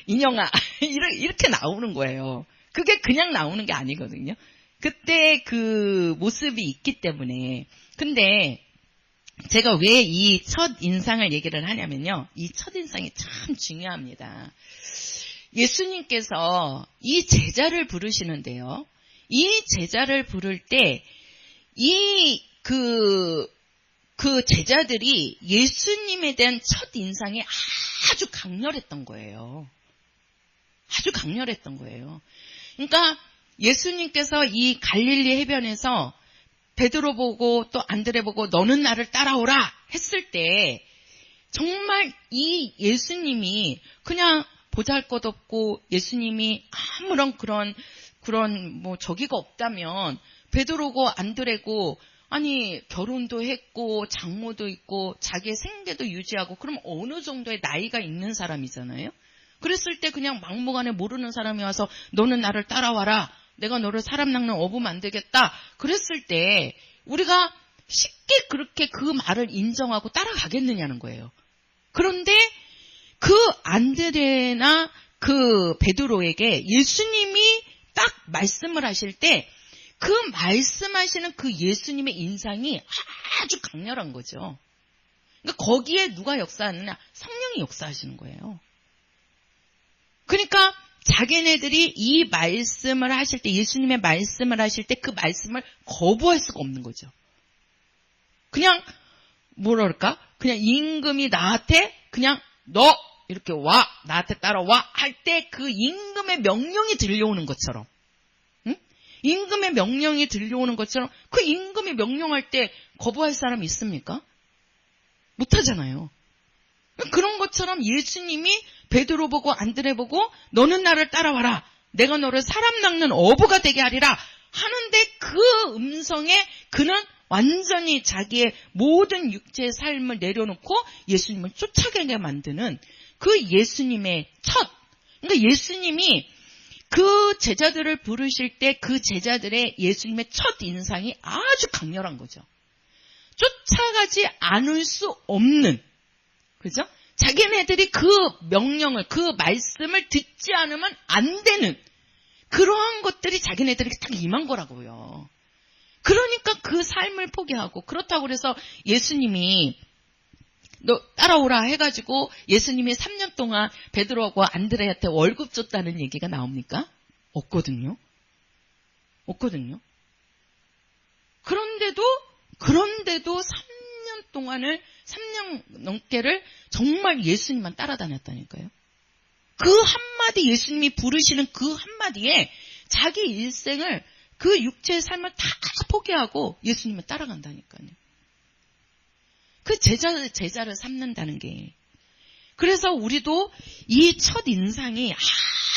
인영아 이렇게 나오는 거예요. 그게 그냥 나오는 게 아니거든요. 그때 그 모습이 있기 때문에. 근데 제가 왜 이 첫인상을 얘기를 하냐면요. 이 첫인상이 참 중요합니다. 예수님께서 이 제자를 부르시는데요. 이 제자를 부를 때, 그 제자들이 예수님에 대한 첫인상이 아주 강렬했던 거예요. 아주 강렬했던 거예요. 그러니까 예수님께서 이 갈릴리 해변에서 베드로 보고 또 안드레 보고 너는 나를 따라오라 했을 때 정말 이 예수님이 그냥 보잘것없고 예수님이 아무런 그런 뭐 저기가 없다면 베드로고 안드레고 아니 결혼도 했고 장모도 있고 자기의 생계도 유지하고 그럼 어느 정도의 나이가 있는 사람이잖아요. 그랬을 때 그냥 막무가내 모르는 사람이 와서 너는 나를 따라와라. 내가 너를 사람 낚는 어부면 안 되겠다. 그랬을 때 우리가 쉽게 그렇게 그 말을 인정하고 따라가겠느냐는 거예요. 그런데 그 안드레나 그 베드로에게 예수님이 딱 말씀을 하실 때 그 말씀하시는 그 예수님의 인상이 아주 강렬한 거죠. 그러니까 거기에 누가 역사하느냐? 성령이 역사하시는 거예요. 그러니까 자기네들이 이 말씀을 하실 때, 예수님의 말씀을 하실 때 그 말씀을 거부할 수가 없는 거죠. 그냥 뭐랄까? 그냥 임금이 나한테 그냥 너 이렇게 와, 나한테 따라와 할 때 그 임금의 명령이 들려오는 것처럼, 응? 임금의 명령이 들려오는 것처럼 그 임금이 명령할 때 거부할 사람이 있습니까? 못하잖아요. 그런 것처럼 예수님이 베드로 보고 안드레 보고 너는 나를 따라와라. 내가 너를 사람 낚는 어부가 되게 하리라 하는데 그 음성에 그는 완전히 자기의 모든 육체의 삶을 내려놓고 예수님을 쫓아가게 만드는 그 예수님의 그러니까 예수님이 그 제자들을 부르실 때 그 제자들의 예수님의 첫 인상이 아주 강렬한 거죠. 쫓아가지 않을 수 없는, 그죠? 자기네들이 그 명령을, 그 말씀을 듣지 않으면 안 되는 그러한 것들이 자기네들에게 딱 임한 거라고요. 그러니까 그 삶을 포기하고, 그렇다고 그래서 예수님이 너 따라오라 해가지고 예수님이 3년 동안 베드로하고 안드레한테 월급 줬다는 얘기가 나옵니까? 없거든요. 없거든요. 그런데도 3년 동안을, 3년 넘게를 정말 예수님만 따라다녔다니까요. 그 한마디, 예수님이 부르시는 그 한마디에 자기 일생을, 그 육체의 삶을 다 포기하고 예수님을 따라간다니까요. 그 제자를 삼는다는 게. 그래서 우리도 이 첫 인상이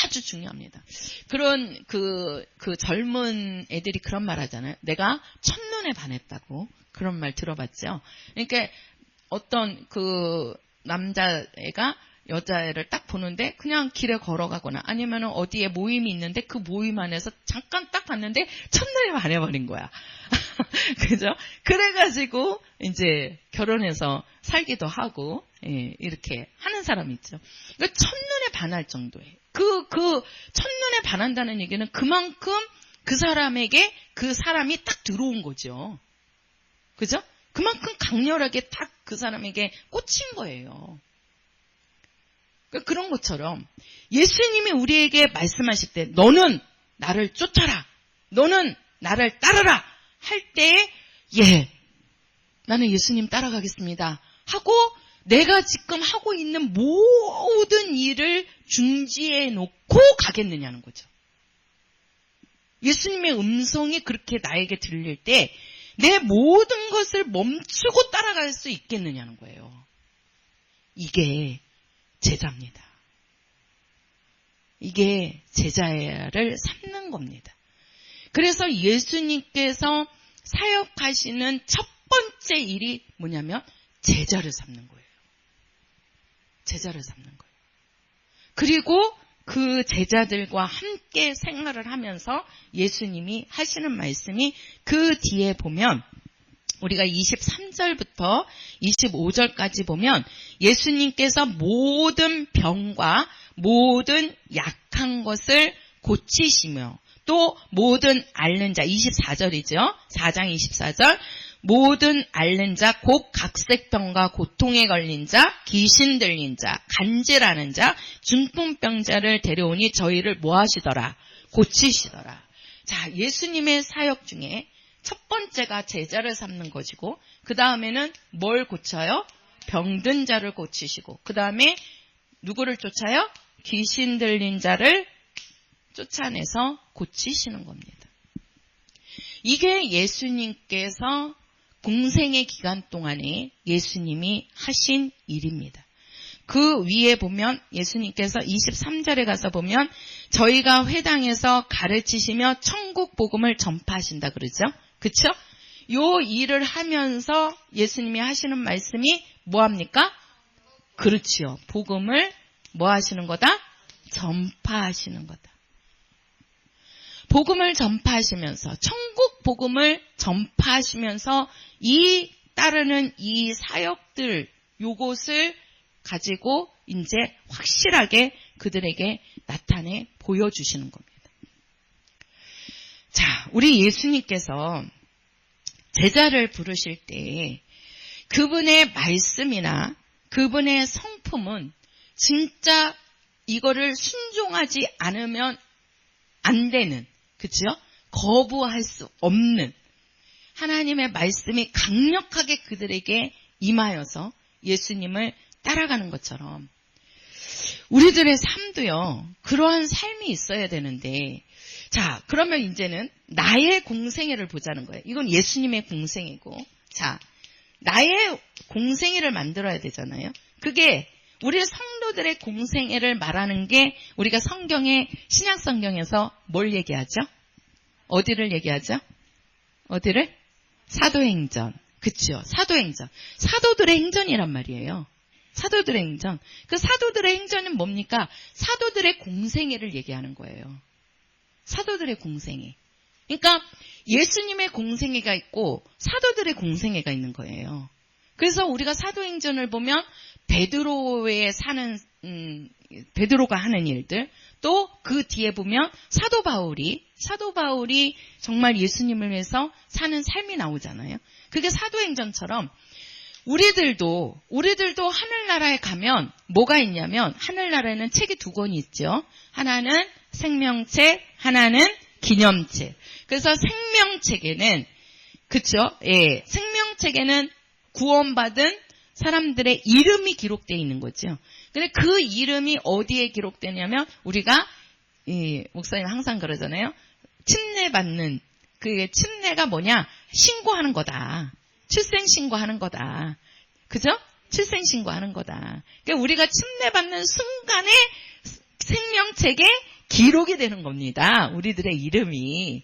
아주 중요합니다. 그런 그 젊은 애들이 그런 말 하잖아요. 내가 첫눈에 반했다고. 그런 말 들어봤죠. 그러니까 어떤 그 남자애가 여자애를 딱 보는데 그냥 길에 걸어가거나 아니면 어디에 모임이 있는데 그 모임 안에서 잠깐 딱 봤는데 첫눈에 반해버린 거야. 그죠? 그래가지고 이제 결혼해서 살기도 하고, 예, 이렇게 하는 사람이 있죠. 그러니까 첫눈에 반할 정도예요. 그 첫눈에 반한다는 얘기는 그만큼 그 사람에게 그 사람이 딱 들어온 거죠. 그죠? 그만큼 강렬하게 딱 그 사람에게 꽂힌 거예요. 그러니까 그런 것처럼 예수님이 우리에게 말씀하실 때 너는 나를 쫓아라, 너는 나를 따르라 할 때, 예, 나는 예수님 따라가겠습니다 하고 내가 지금 하고 있는 모든 일을 중지해 놓고 가겠느냐는 거죠. 예수님의 음성이 그렇게 나에게 들릴 때 내 모든 것을 멈추고 따라갈 수 있겠느냐는 거예요. 이게 제자입니다. 이게 제자를 삼는 겁니다. 그래서 예수님께서 사역하시는 첫 번째 일이 뭐냐면 제자를 삼는 거예요. 제자를 삼는 거예요. 그리고 그 제자들과 함께 생활을 하면서 예수님이 하시는 말씀이 그 뒤에 보면 우리가 23절부터 25절까지 보면 예수님께서 모든 병과 모든 약한 것을 고치시며 또 모든 앓는 자, 24절이죠. 4장 24절. 모든 앓는 자, 곧 각색병과 고통에 걸린 자, 귀신 들린 자, 간질하는 자, 중풍병자를 데려오니 저희를 뭐 하시더라? 고치시더라. 자, 예수님의 사역 중에 첫 번째가 제자를 삼는 것이고, 그 다음에는 뭘 고쳐요? 병든 자를 고치시고, 그 다음에 누구를 쫓아요? 귀신 들린 자를 쫓아내서 고치시는 겁니다. 이게 예수님께서 공생의 기간 동안에 예수님이 하신 일입니다. 그 위에 보면 예수님께서 23절에 가서 보면 저희가 회당에서 가르치시며 천국 복음을 전파하신다 그러죠. 그렇죠? 요 일을 하면서 예수님이 하시는 말씀이 뭐합니까? 그렇지요. 복음을 뭐 하시는 거다? 전파하시는 거다. 복음을 전파하시면서 천국 복음을 전파하시면서 이 따르는 이 사역들 요것을 가지고 이제 확실하게 그들에게 나타내 보여주시는 겁니다. 자, 우리 예수님께서 제자를 부르실 때 그분의 말씀이나 그분의 성품은 진짜 이거를 순종하지 않으면 안 되는, 그렇죠? 거부할 수 없는 하나님의 말씀이 강력하게 그들에게 임하여서 예수님을 따라가는 것처럼 우리들의 삶도요, 그러한 삶이 있어야 되는데, 자, 그러면 이제는 나의 공생애를 보자는 거예요. 이건 예수님의 공생애고, 자, 나의 공생애를 만들어야 되잖아요. 그게 우리 성도들의 공생애를 말하는 게 우리가 성경에, 신약 성경에서 뭘 얘기하죠? 어디를 얘기하죠? 어디를? 사도행전. 그쵸? 사도행전. 사도들의 행전이란 말이에요. 사도들의 행전. 그 사도들의 행전은 뭡니까? 사도들의 공생애를 얘기하는 거예요. 사도들의 공생애. 그러니까 예수님의 공생애가 있고 사도들의 공생애가 있는 거예요. 그래서 우리가 사도행전을 보면 베드로가 하는 일들, 또 그 뒤에 보면 사도 바울이 정말 예수님을 위해서 사는 삶이 나오잖아요. 그게 사도행전처럼 우리들도 하늘나라에 가면 뭐가 있냐면, 하늘나라에는 책이 2권이 있죠. 하나는 생명책, 하나는 기념책. 그래서 생명책에는, 그쵸? 예, 생명책에는 구원받은 사람들의 이름이 기록되어 있는 거죠. 근데 그 이름이 어디에 기록되냐면, 우리가, 목사님 항상 그러잖아요. 침례받는, 그게 침례가 뭐냐? 신고하는 거다. 출생신고하는 거다. 그죠? 출생신고하는 거다. 그러니까 우리가 침례받는 순간에 생명책에 기록이 되는 겁니다. 우리들의 이름이.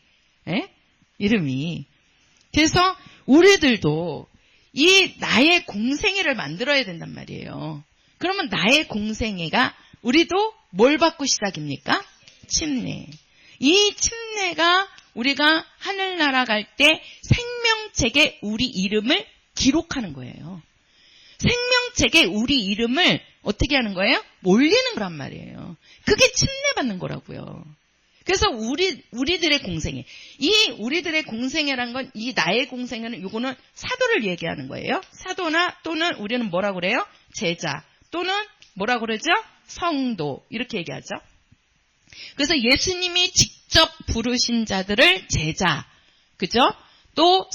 예? 이름이. 그래서 우리들도 이 나의 공생애를 만들어야 된단 말이에요. 그러면 나의 공생애가, 우리도 뭘 받고 시작입니까? 침례. 이 침례가 우리가 하늘나라 갈 때 생명책에 우리 이름을 기록하는 거예요. 생명책에 우리 이름을 어떻게 하는 거예요? 올리는 거란 말이에요. 그게 침례받는 거라고요. 그래서 우리들의 공생애. 이 우리들의 공생애란 건, 이 나의 공생애는, 요거는 사도를 얘기하는 거예요. 사도나, 또는 우리는 뭐라고 그래요? 제자. 또는 뭐라고 그러죠? 성도. 이렇게 얘기하죠. 그래서 예수님이 직접 부르신 자들을 제자. 그죠? 또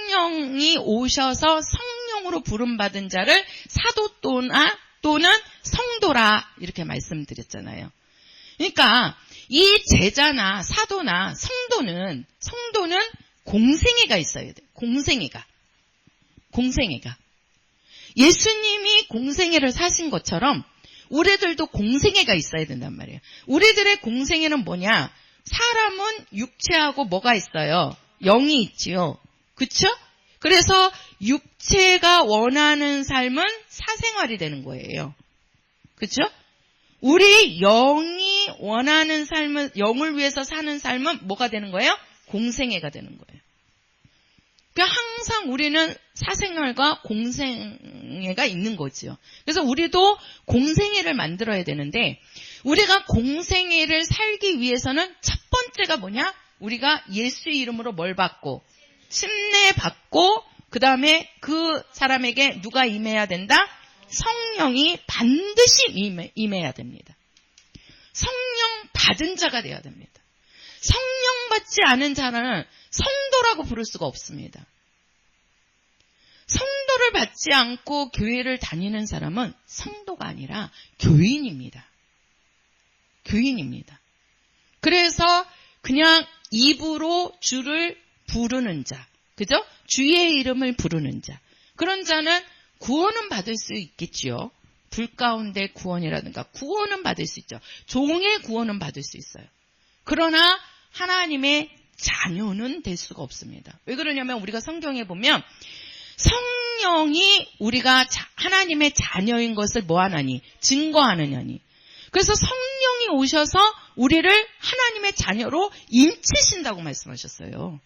성령이 오셔서 성령으로 부름받은 자를 사도 또는 성도라. 이렇게 말씀드렸잖아요. 그러니까 이 제자나 사도나 성도는 공생애가 있어야 돼요. 공생애가. 예수님이 공생애를 사신 것처럼 우리들도 공생애가 있어야 된단 말이에요. 우리들의 공생애는 뭐냐? 사람은 육체하고 뭐가 있어요? 영이 있지요. 그쵸? 그래서 육체가 원하는 삶은 사생활이 되는 거예요. 그쵸? 우리 영이 원하는 삶은, 영을 위해서 사는 삶은 뭐가 되는 거예요? 공생애가 되는 거예요. 그러니까 항상 우리는 사생활과 공생애가 있는 거죠. 그래서 우리도 공생애를 만들어야 되는데, 우리가 공생애를 살기 위해서는 첫 번째가 뭐냐? 우리가 예수의 이름으로 뭘 받고? 침례 받고, 그 다음에 그 사람에게 누가 임해야 된다? 성령이 반드시 임해야 됩니다. 성령 받은 자가 돼야 됩니다. 성령 받지 않은 자는 성도라고 부를 수가 없습니다. 성도를 받지 않고 교회를 다니는 사람은 성도가 아니라 교인입니다. 교인입니다. 그래서 그냥 입으로 주를 부르는 자, 그죠? 주의 이름을 부르는 자, 그런 자는 구원은 받을 수 있겠지요. 불 가운데 구원이라든가 구원은 받을 수 있죠. 종의 구원은 받을 수 있어요. 그러나 하나님의 자녀는 될 수가 없습니다. 왜 그러냐면, 우리가 성경에 보면 성령이 우리가 하나님의 자녀인 것을 뭐하나니? 증거하느냐니. 그래서 성령이 오셔서 우리를 하나님의 자녀로 인치신다고 말씀하셨어요.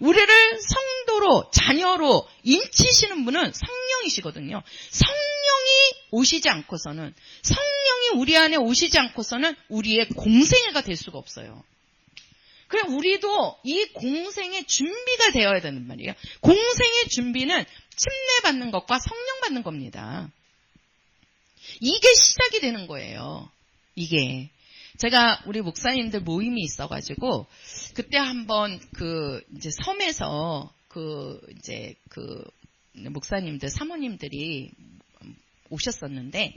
우리를 성도로, 자녀로 인치시는 분은 성령이시거든요. 성령이 오시지 않고서는, 성령이 우리 안에 오시지 않고서는 우리의 공생애가 될 수가 없어요. 그래, 우리도 이 공생의 준비가 되어야 되는 말이에요. 공생의 준비는 침례 받는 것과 성령 받는 겁니다. 이게 시작이 되는 거예요. 이게. 제가 우리 목사님들 모임이 있어가지고, 그때 한번 이제 섬에서 이제 목사님들, 사모님들이 오셨었는데,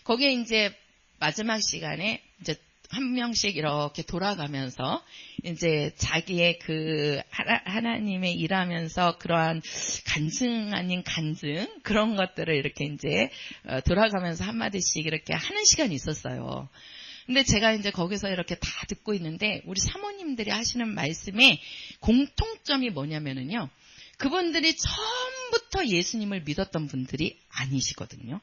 거기에 이제 마지막 시간에 이제 한 명씩 이렇게 돌아가면서 이제 자기의 하나님의 일하면서 그러한 간증 아닌 간증, 그런 것들을 이렇게 이제 돌아가면서 한마디씩 이렇게 하는 시간이 있었어요. 근데 제가 이제 거기서 이렇게 다 듣고 있는데, 우리 사모님들이 하시는 말씀에 공통점이 뭐냐면은요, 그분들이 처음부터 예수님을 믿었던 분들이 아니시거든요.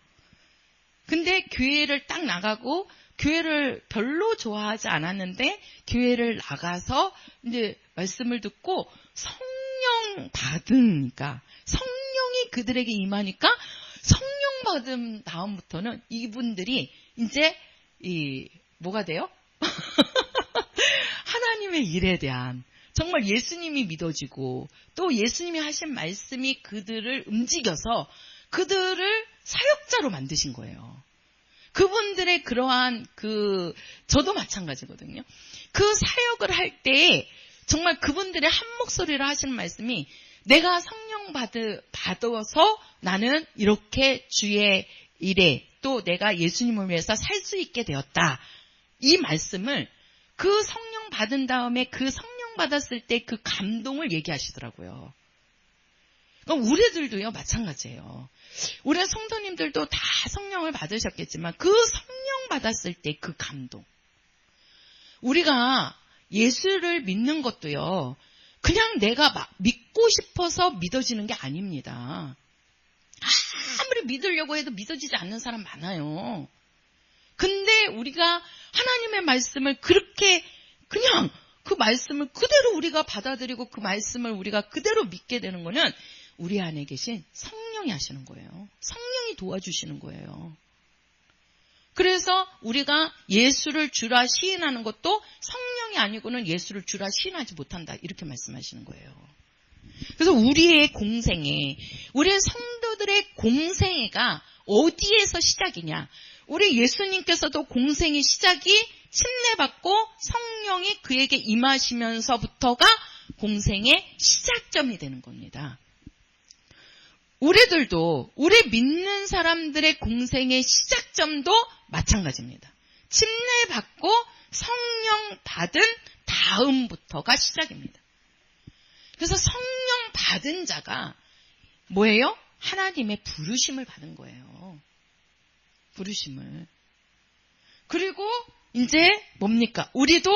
근데 교회를 딱 나가고 교회를 별로 좋아하지 않았는데 교회를 나가서 이제 말씀을 듣고 성령 받으니까, 성령이 그들에게 임하니까 성령 받은 다음부터는 이분들이 이제 뭐가 돼요? 하나님의 일에 대한, 정말 예수님이 믿어지고 또 예수님이 하신 말씀이 그들을 움직여서 그들을 사역자로 만드신 거예요. 그분들의 그러한 저도 마찬가지거든요. 그 사역을 할 때 정말 그분들의 한 목소리로 하시는 말씀이, 내가 성령 받아서 나는 이렇게 주의 일에 또 내가 예수님을 위해서 살 수 있게 되었다. 이 말씀을 그 성령 받은 다음에 그 성령 받았을 때 그 감동을 얘기하시더라고요. 그럼 우리들도요, 마찬가지예요. 우리 성도님들도 다 성령을 받으셨겠지만 그 성령 받았을 때 그 감동. 우리가 예수를 믿는 것도요, 그냥 내가 믿고 싶어서 믿어지는 게 아닙니다. 아무리 믿으려고 해도 믿어지지 않는 사람 많아요. 근데 우리가 하나님의 말씀을 그렇게 그냥 그 말씀을 그대로 우리가 받아들이고 그 말씀을 우리가 그대로 믿게 되는 거는 우리 안에 계신 성령이 하시는 거예요. 성령이 도와주시는 거예요. 그래서 우리가 예수를 주라 시인하는 것도 성령이 아니고는 예수를 주라 시인하지 못한다, 이렇게 말씀하시는 거예요. 그래서 우리의 공생애, 우리의 성도들의 공생애가 어디에서 시작이냐? 우리 예수님께서도 공생의 시작이 침례받고 성령이 그에게 임하시면서부터가 공생의 시작점이 되는 겁니다. 우리들도 우리 믿는 사람들의 공생의 시작점도 마찬가지입니다. 침례받고 성령 받은 다음부터가 시작입니다. 그래서 성령 받은 자가 뭐예요? 하나님의 부르심을 받은 거예요. 부르심을. 그리고 이제 뭡니까? 우리도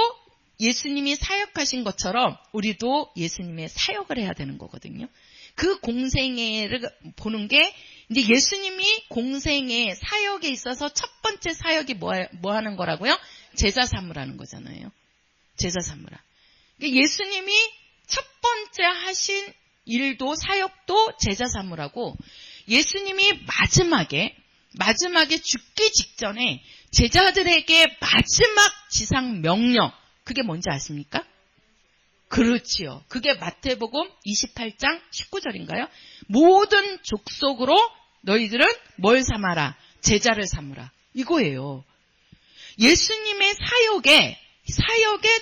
예수님이 사역하신 것처럼 우리도 예수님의 사역을 해야 되는 거거든요. 그 공생애를 보는 게, 이제 예수님이 공생애 사역에 있어서 첫 번째 사역이 뭐 하는 거라고요? 제자 삼으라는 거잖아요. 제자 삼으라. 예수님이 첫 번째 하신 일도 사역도 제자 삼으라고, 예수님이 마지막에 죽기 직전에 제자들에게 마지막 지상 명령, 그게 뭔지 아십니까? 그렇지요. 그게 마태복음 28장 19절인가요? 모든 족속으로 너희들은 뭘 삼아라? 제자를 삼으라. 이거예요. 예수님의 사역의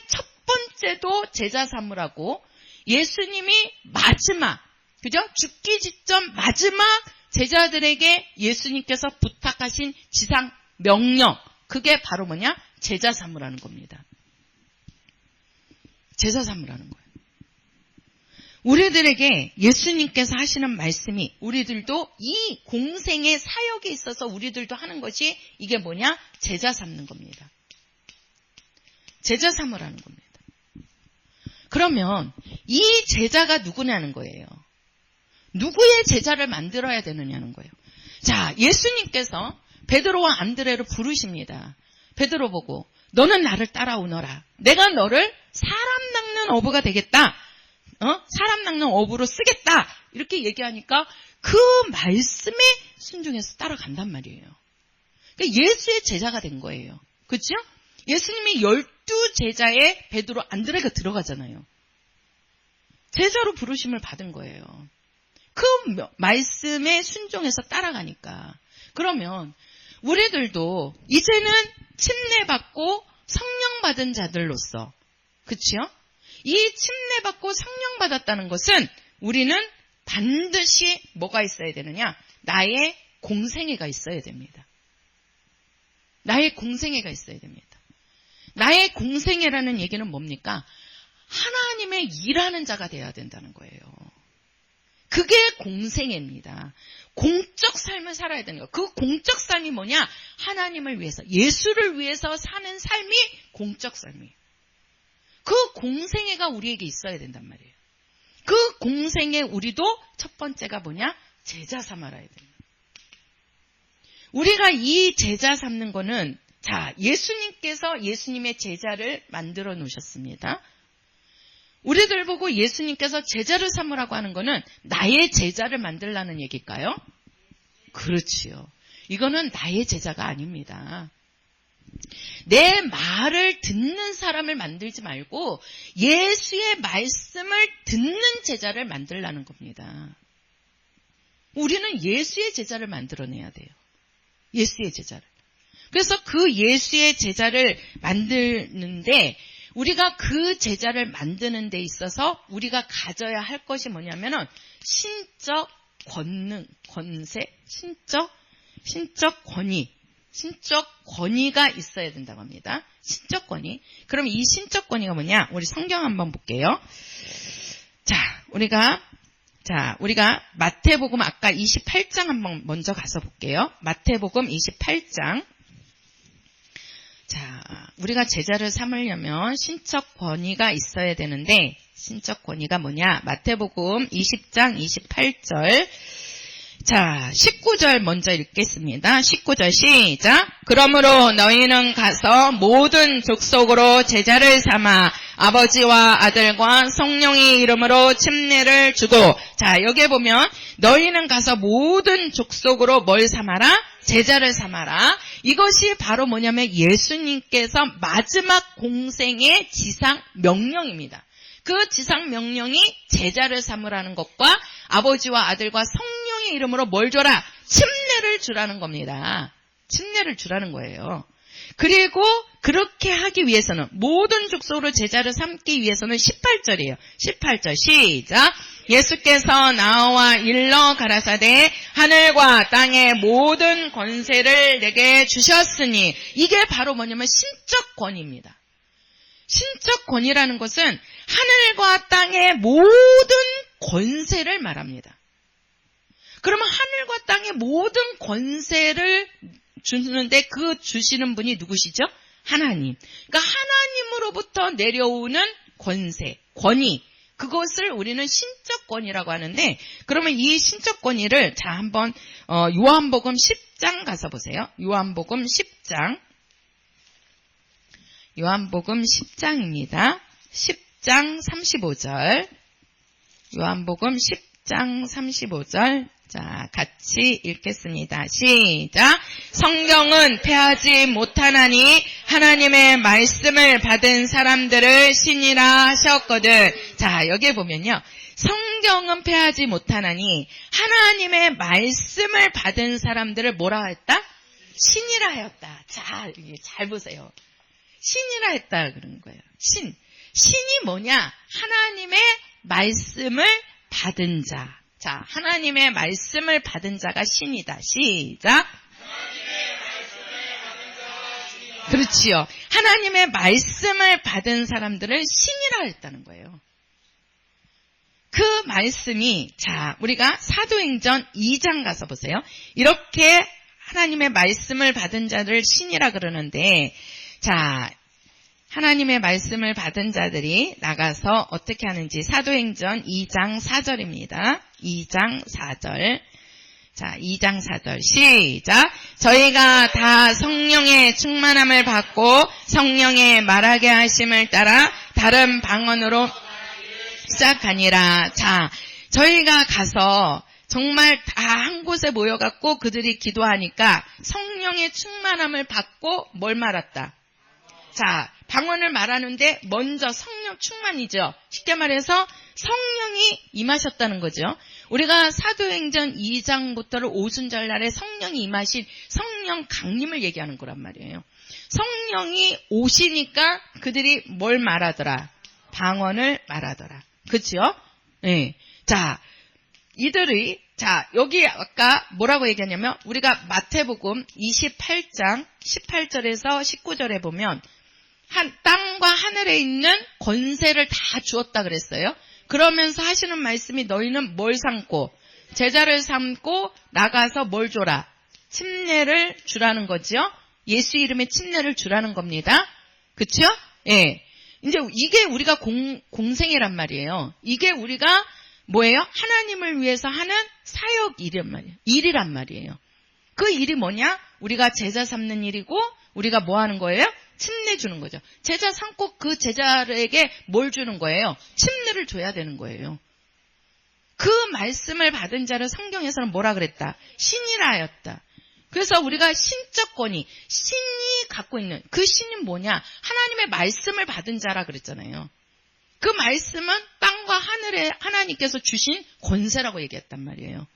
첫 번째도 제자 삼으라고, 예수님이 마지막, 그죠? 죽기 직전 마지막 제자들에게 예수님께서 부탁하신 지상 명령, 그게 바로 뭐냐? 제자 삼으라는 겁니다. 제자 삼으라는 거예요. 우리들에게 예수님께서 하시는 말씀이, 우리들도 이 공생의 사역에 있어서 우리들도 하는 것이 이게 뭐냐? 제자 삼는 겁니다. 제자 삼으라는 겁니다. 그러면 이 제자가 누구냐는 거예요. 누구의 제자를 만들어야 되느냐는 거예요. 자, 예수님께서 베드로와 안드레를 부르십니다. 베드로 보고 너는 나를 따라오너라. 내가 너를 사람 낚는 어부가 되겠다. 사람 낚는 어부로 쓰겠다. 이렇게 얘기하니까 그 말씀에 순종해서 따라간단 말이에요. 그러니까 예수의 제자가 된 거예요. 그렇죠? 예수님이 12제자에 베드로 안드레가 들어가잖아요. 제자로 부르심을 받은 거예요. 그 말씀에 순종해서 따라가니까. 그러면 우리들도 이제는 침례받고 성령받은 자들로서, 그렇죠? 이 침례받고 성령받았다는 것은 우리는 반드시 뭐가 있어야 되느냐? 나의 공생애가 있어야 됩니다. 나의 공생애가 있어야 됩니다. 나의 공생애라는 얘기는 뭡니까? 하나님의 일하는 자가 되어야 된다는 거예요. 그게 공생애입니다. 공적 삶을 살아야 되는 거예요. 그 공적 삶이 뭐냐? 하나님을 위해서, 예수를 위해서 사는 삶이 공적 삶이에요. 그 공생애가 우리에게 있어야 된단 말이에요. 그 공생애 우리도 첫 번째가 뭐냐? 제자 삼아야 됩니다. 우리가 이 제자 삼는 거는, 자, 예수님께서 예수님의 제자를 만들어 놓으셨습니다. 우리들 보고 예수님께서 제자를 삼으라고 하는 거는 나의 제자를 만들라는 얘기일까요? 그렇지요. 이거는 나의 제자가 아닙니다. 내 말을 듣는 사람을 만들지 말고 예수의 말씀을 듣는 제자를 만들라는 겁니다. 우리는 예수의 제자를 만들어내야 돼요. 예수의 제자를. 그래서 그 예수의 제자를 만드는데, 우리가 그 제자를 만드는 데 있어서 우리가 가져야 할 것이 뭐냐면은 신적 권세, 신적 권위가 있어야 된다고 합니다. 신적 권위. 그럼 이 신적 권위가 뭐냐? 우리 성경 한번 볼게요. 자, 우리가 마태복음 아까 28장 한번 먼저 가서 볼게요. 마태복음 28장. 자, 우리가 제자를 삼으려면 신적 권위가 있어야 되는데, 신적 권위가 뭐냐? 마태복음 20장 28절. 자, 19절 먼저 읽겠습니다. 19절 시작. 그러므로 너희는 가서 모든 족속으로 제자를 삼아 아버지와 아들과 성령의 이름으로 침례를 주고, 자, 여기에 보면 너희는 가서 모든 족속으로 뭘 삼아라? 제자를 삼아라. 이것이 바로 뭐냐면 예수님께서 마지막 공생의 지상 명령입니다. 그 지상 명령이 제자를 삼으라는 것과 아버지와 아들과 성령의 이름으로 뭘 줘라? 침례를 주라는 겁니다. 침례를 주라는 거예요. 그리고 그렇게 하기 위해서는, 모든 족속으로 제자를 삼기 위해서는 18절이에요. 18절 시작. 예수께서 나와 일러 가라사대 하늘과 땅의 모든 권세를 내게 주셨으니, 이게 바로 뭐냐면 신적 권위입니다. 신적 권위라는 것은 하늘과 땅의 모든 권세를 말합니다. 그러면 하늘과 땅의 모든 권세를 주는데 그 주시는 분이 누구시죠? 하나님. 그러니까 하나님으로부터 내려오는 권세, 권위, 그것을 우리는 신적 권위라고 하는데, 그러면 이 신적 권위를 자 한번 요한복음 10장 가서 보세요. 요한복음 10장. 요한복음 10장입니다. 10장 35절. 요한복음 10장 35절. 자, 같이 읽겠습니다. 시작. 성경은 패하지 못하나니 하나님의 말씀을 받은 사람들을 신이라 하셨거든. 자, 여기에 보면요. 성경은 패하지 못하나니 하나님의 말씀을 받은 사람들을 뭐라 했다? 신이라 하였다. 자, 잘 보세요. 신이라 했다 그런 거예요. 신이 뭐냐? 하나님의 말씀을 받은 자. 자, 하나님의 말씀을 받은 자가 신이다. 시작. 그렇지요. 하나님의 말씀을 받은 사람들을 신이라 했다는 거예요. 그 말씀이, 자, 우리가 사도행전 2장 가서 보세요. 이렇게 하나님의 말씀을 받은 자를 신이라 그러는데, 자, 하나님의 말씀을 받은 자들이 나가서 어떻게 하는지 사도행전 2장 4절입니다. 2장 4절. 자, 2장 4절 시작. 저희가 다 성령의 충만함을 받고 성령의 말하게 하심을 따라 다른 방언으로 시작하니라. 자, 저희가 가서 정말 다 한 곳에 모여갖고 그들이 기도하니까 성령의 충만함을 받고 뭘 말았다? 자, 방언을 말하는데 먼저 성령 충만이죠. 쉽게 말해서 성령이 임하셨다는 거죠. 우리가 사도행전 2장부터를 오순절날에 성령이 임하신 성령 강림을 얘기하는 거란 말이에요. 성령이 오시니까 그들이 뭘 말하더라? 방언을 말하더라. 그렇죠? 네. 자, 이들이, 자, 여기 아까 뭐라고 얘기하냐면 우리가 마태복음 28장 18절에서 19절에 보면 땅과 하늘에 있는 권세를 다 주었다 그랬어요. 그러면서 하시는 말씀이 너희는 뭘 삼고 제자를 삼고 나가서 뭘 줘라? 침례를 주라는 거죠. 예수 이름의 침례를 주라는 겁니다. 그렇죠? 예. 이제 이게 우리가 공생이란 말이에요. 이게 우리가 뭐예요? 하나님을 위해서 하는 사역 일이란 말이에요. 그 일이 뭐냐? 우리가 제자 삼는 일이고 우리가 뭐 하는 거예요? 침례 주는 거죠. 제자 삼고 그 제자에게 뭘 주는 거예요? 침례를 줘야 되는 거예요. 그 말씀을 받은 자를 성경에서는 뭐라 그랬다? 신이라 하였다. 그래서 우리가 신적 권위, 신이 갖고 있는 그 신이 뭐냐? 하나님의 말씀을 받은 자라 그랬잖아요. 그 말씀은 땅과 하늘에 하나님께서 주신 권세라고 얘기했단 말이에요.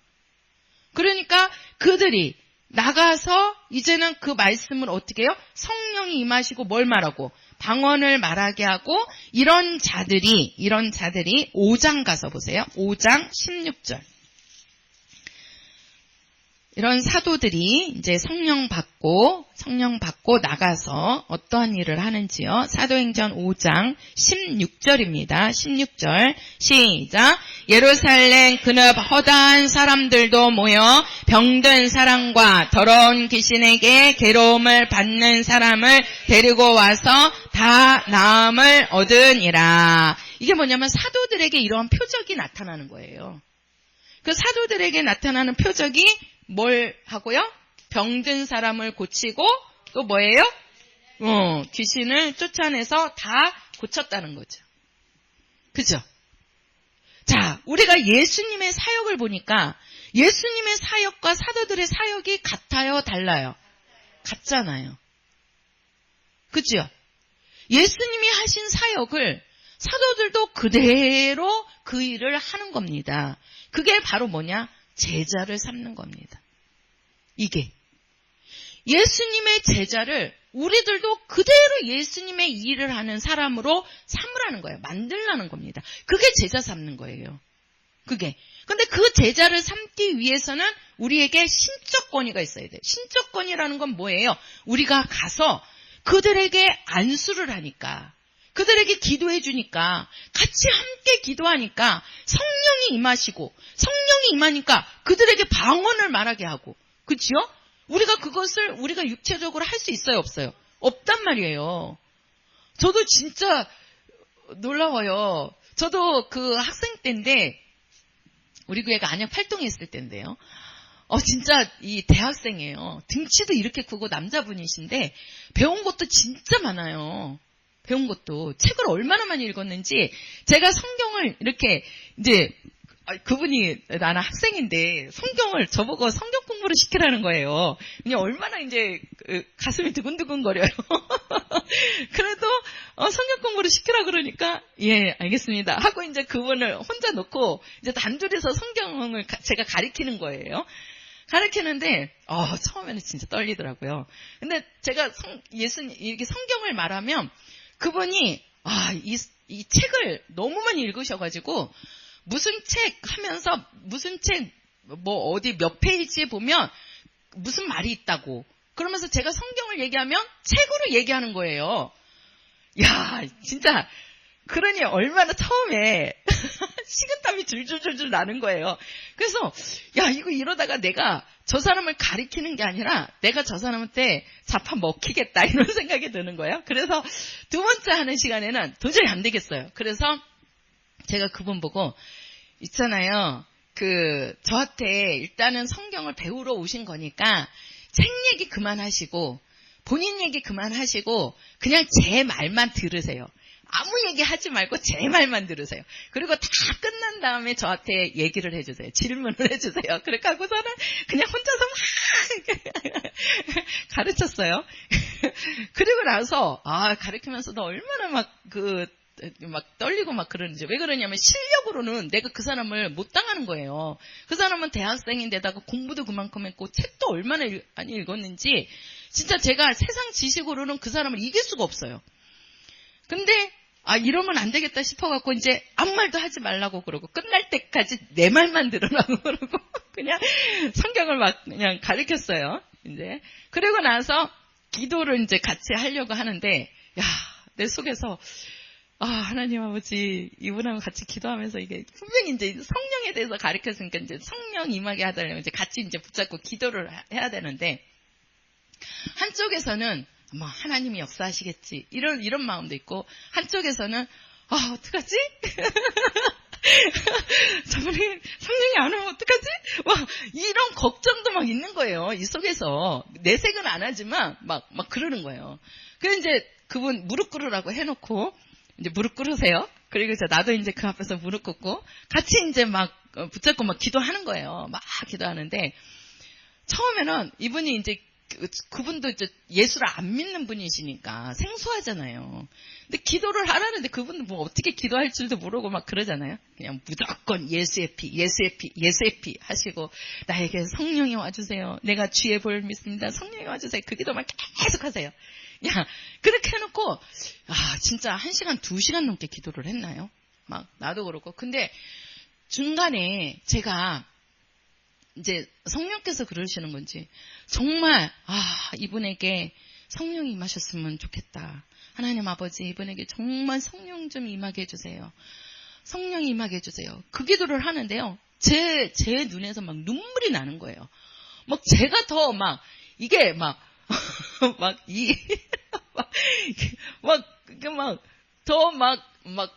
그러니까 그들이 나가서 이제는 그 말씀을 어떻게 해요? 성령이 임하시고 뭘 말하고? 방언을 말하게 하고 이런 자들이 5장 가서 보세요. 5장 16절. 이런 사도들이 이제 성령 받고 나가서 어떠한 일을 하는지요. 사도행전 5장 16절입니다. 16절 시작. 예루살렘 그늪 허다한 사람들도 모여 병든 사람과 더러운 귀신에게 괴로움을 받는 사람을 데리고 와서 다 나음을 얻으니라. 이게 뭐냐면 사도들에게 이러한 표적이 나타나는 거예요. 그 사도들에게 나타나는 표적이 뭘 하고요? 병든 사람을 고치고 또 뭐예요? 귀신을 쫓아내서 다 고쳤다는 거죠. 그죠? 자, 우리가 예수님의 사역을 보니까 예수님의 사역과 사도들의 사역이 같아요? 달라요? 같잖아요. 그죠? 예수님이 하신 사역을 사도들도 그대로 그 일을 하는 겁니다. 그게 바로 뭐냐? 제자를 삼는 겁니다. 이게 예수님의 제자를 우리들도 그대로 예수님의 일을 하는 사람으로 삼으라는 거예요. 만들라는 겁니다. 그게 제자 삼는 거예요. 그게. 근데 그 제자를 삼기 위해서는 우리에게 신적 권위가 있어야 돼요. 신적 권위라는 건 뭐예요? 우리가 가서 그들에게 안수를 하니까, 그들에게 기도해 주니까, 같이 함께 기도하니까 성령이 임하시고, 성령이 임하니까 그들에게 방언을 말하게 하고, 그치요? 우리가 그것을 우리가 육체적으로 할 수 있어요, 없어요? 없단 말이에요. 저도 진짜 놀라워요. 저도 그 학생 때인데, 우리 교회가 안양 활동에 있을 때인데요. 진짜 이 대학생이에요. 등치도 이렇게 크고 남자분이신데 배운 것도 진짜 많아요. 배운 것도 책을 얼마나 많이 읽었는지 제가 성경을 이렇게 이제 그분이 나는 학생인데 성경을 저보고 성경 공부를 시키라는 거예요. 그냥 얼마나 이제 가슴이 두근두근거려요. 그래도 성경 공부를 시키라 그러니까 예 알겠습니다 하고 이제 그분을 혼자 놓고 이제 단둘이서 성경을 제가 가리키는 거예요. 가르치는데 처음에는 진짜 떨리더라고요. 근데 제가 예수님 이렇게 성경을 말하면 그분이 이 책을 너무 많이 읽으셔가지고 무슨 책 하면서 무슨 책 뭐 어디 몇 페이지에 보면 무슨 말이 있다고 그러면서 제가 성경을 얘기하면 책으로 얘기하는 거예요. 야 진짜 그러니 얼마나 처음에 식은땀이 줄줄줄줄 나는 거예요. 그래서 야 이거 이러다가 내가 저 사람을 가리키는 게 아니라 내가 저 사람한테 잡아먹히겠다 이런 생각이 드는 거예요. 그래서 두 번째 하는 시간에는 도저히 안 되겠어요. 그래서 제가 그분 보고 있잖아요. 저한테 일단은 성경을 배우러 오신 거니까 책 얘기 그만하시고 본인 얘기 그만하시고 그냥 제 말만 들으세요. 아무 얘기 하지 말고 제 말만 들으세요. 그리고 다 끝난 다음에 저한테 얘기를 해주세요. 질문을 해주세요. 그렇게 하고서는 그냥 혼자서 막 가르쳤어요. 그리고 나서 가르치면서도 얼마나 막 떨리고 막 그러는지. 왜 그러냐면 실력으로는 내가 그 사람을 못 당하는 거예요. 그 사람은 대학생인데다가 공부도 그만큼 했고 책도 얼마나 많이 읽었는지 진짜 제가 세상 지식으로는 그 사람을 이길 수가 없어요. 근데 이러면 안 되겠다 싶어갖고 이제 아무 말도 하지 말라고 그러고 끝날 때까지 내 말만 들으라고 그러고 그냥 성경을 막 그냥 가르쳤어요. 이제 그리고 나서 기도를 이제 같이 하려고 하는데 내 속에서 하나님 아버지 이분하고 같이 기도하면서 이게 분명히 이제 성령에 대해서 가르쳤으니까 이제 성령 임하게 하달라면 이제 같이 이제 붙잡고 기도를 해야 되는데 한쪽에서는 뭐 하나님이 역사하시겠지 이런 마음도 있고 한쪽에서는 어떡하지? 저번에 성령이 안 오면 어떡하지? 막 이런 걱정도 막 있는 거예요. 이 속에서 내색은 안 하지만 막 그러는 거예요. 그래서 이제 그분 무릎 꿇으라고 해놓고 이제 무릎 꿇으세요. 그리고 이제 나도 이제 그 앞에서 무릎 꿇고 같이 이제 막 붙잡고 막 기도하는 거예요. 막 기도하는데 처음에는 이분이 이제 그분도 이제 예수를 안 믿는 분이시니까 생소하잖아요. 근데 기도를 하라는데 그분은 뭐 어떻게 기도할 줄도 모르고 막 그러잖아요. 그냥 무조건 예수의 피, 예수의 피, 예수의 피 하시고 나에게 성령이 와주세요. 내가 주의 보혈 믿습니다. 성령이 와주세요. 그 기도만 계속 하세요. 야, 그렇게 해놓고 진짜 1시간, 2시간 넘게 기도를 했나요? 막 나도 그렇고. 근데 중간에 제가 이제 성령께서 그러시는 건지 정말 이분에게 성령이 임하셨으면 좋겠다. 하나님 아버지 이분에게 정말 성령 좀 임하게 해주세요. 성령이 임하게 해주세요. 그 기도를 하는데요. 제 눈에서 막 눈물이 나는 거예요. 막 제가 더 막 이게 막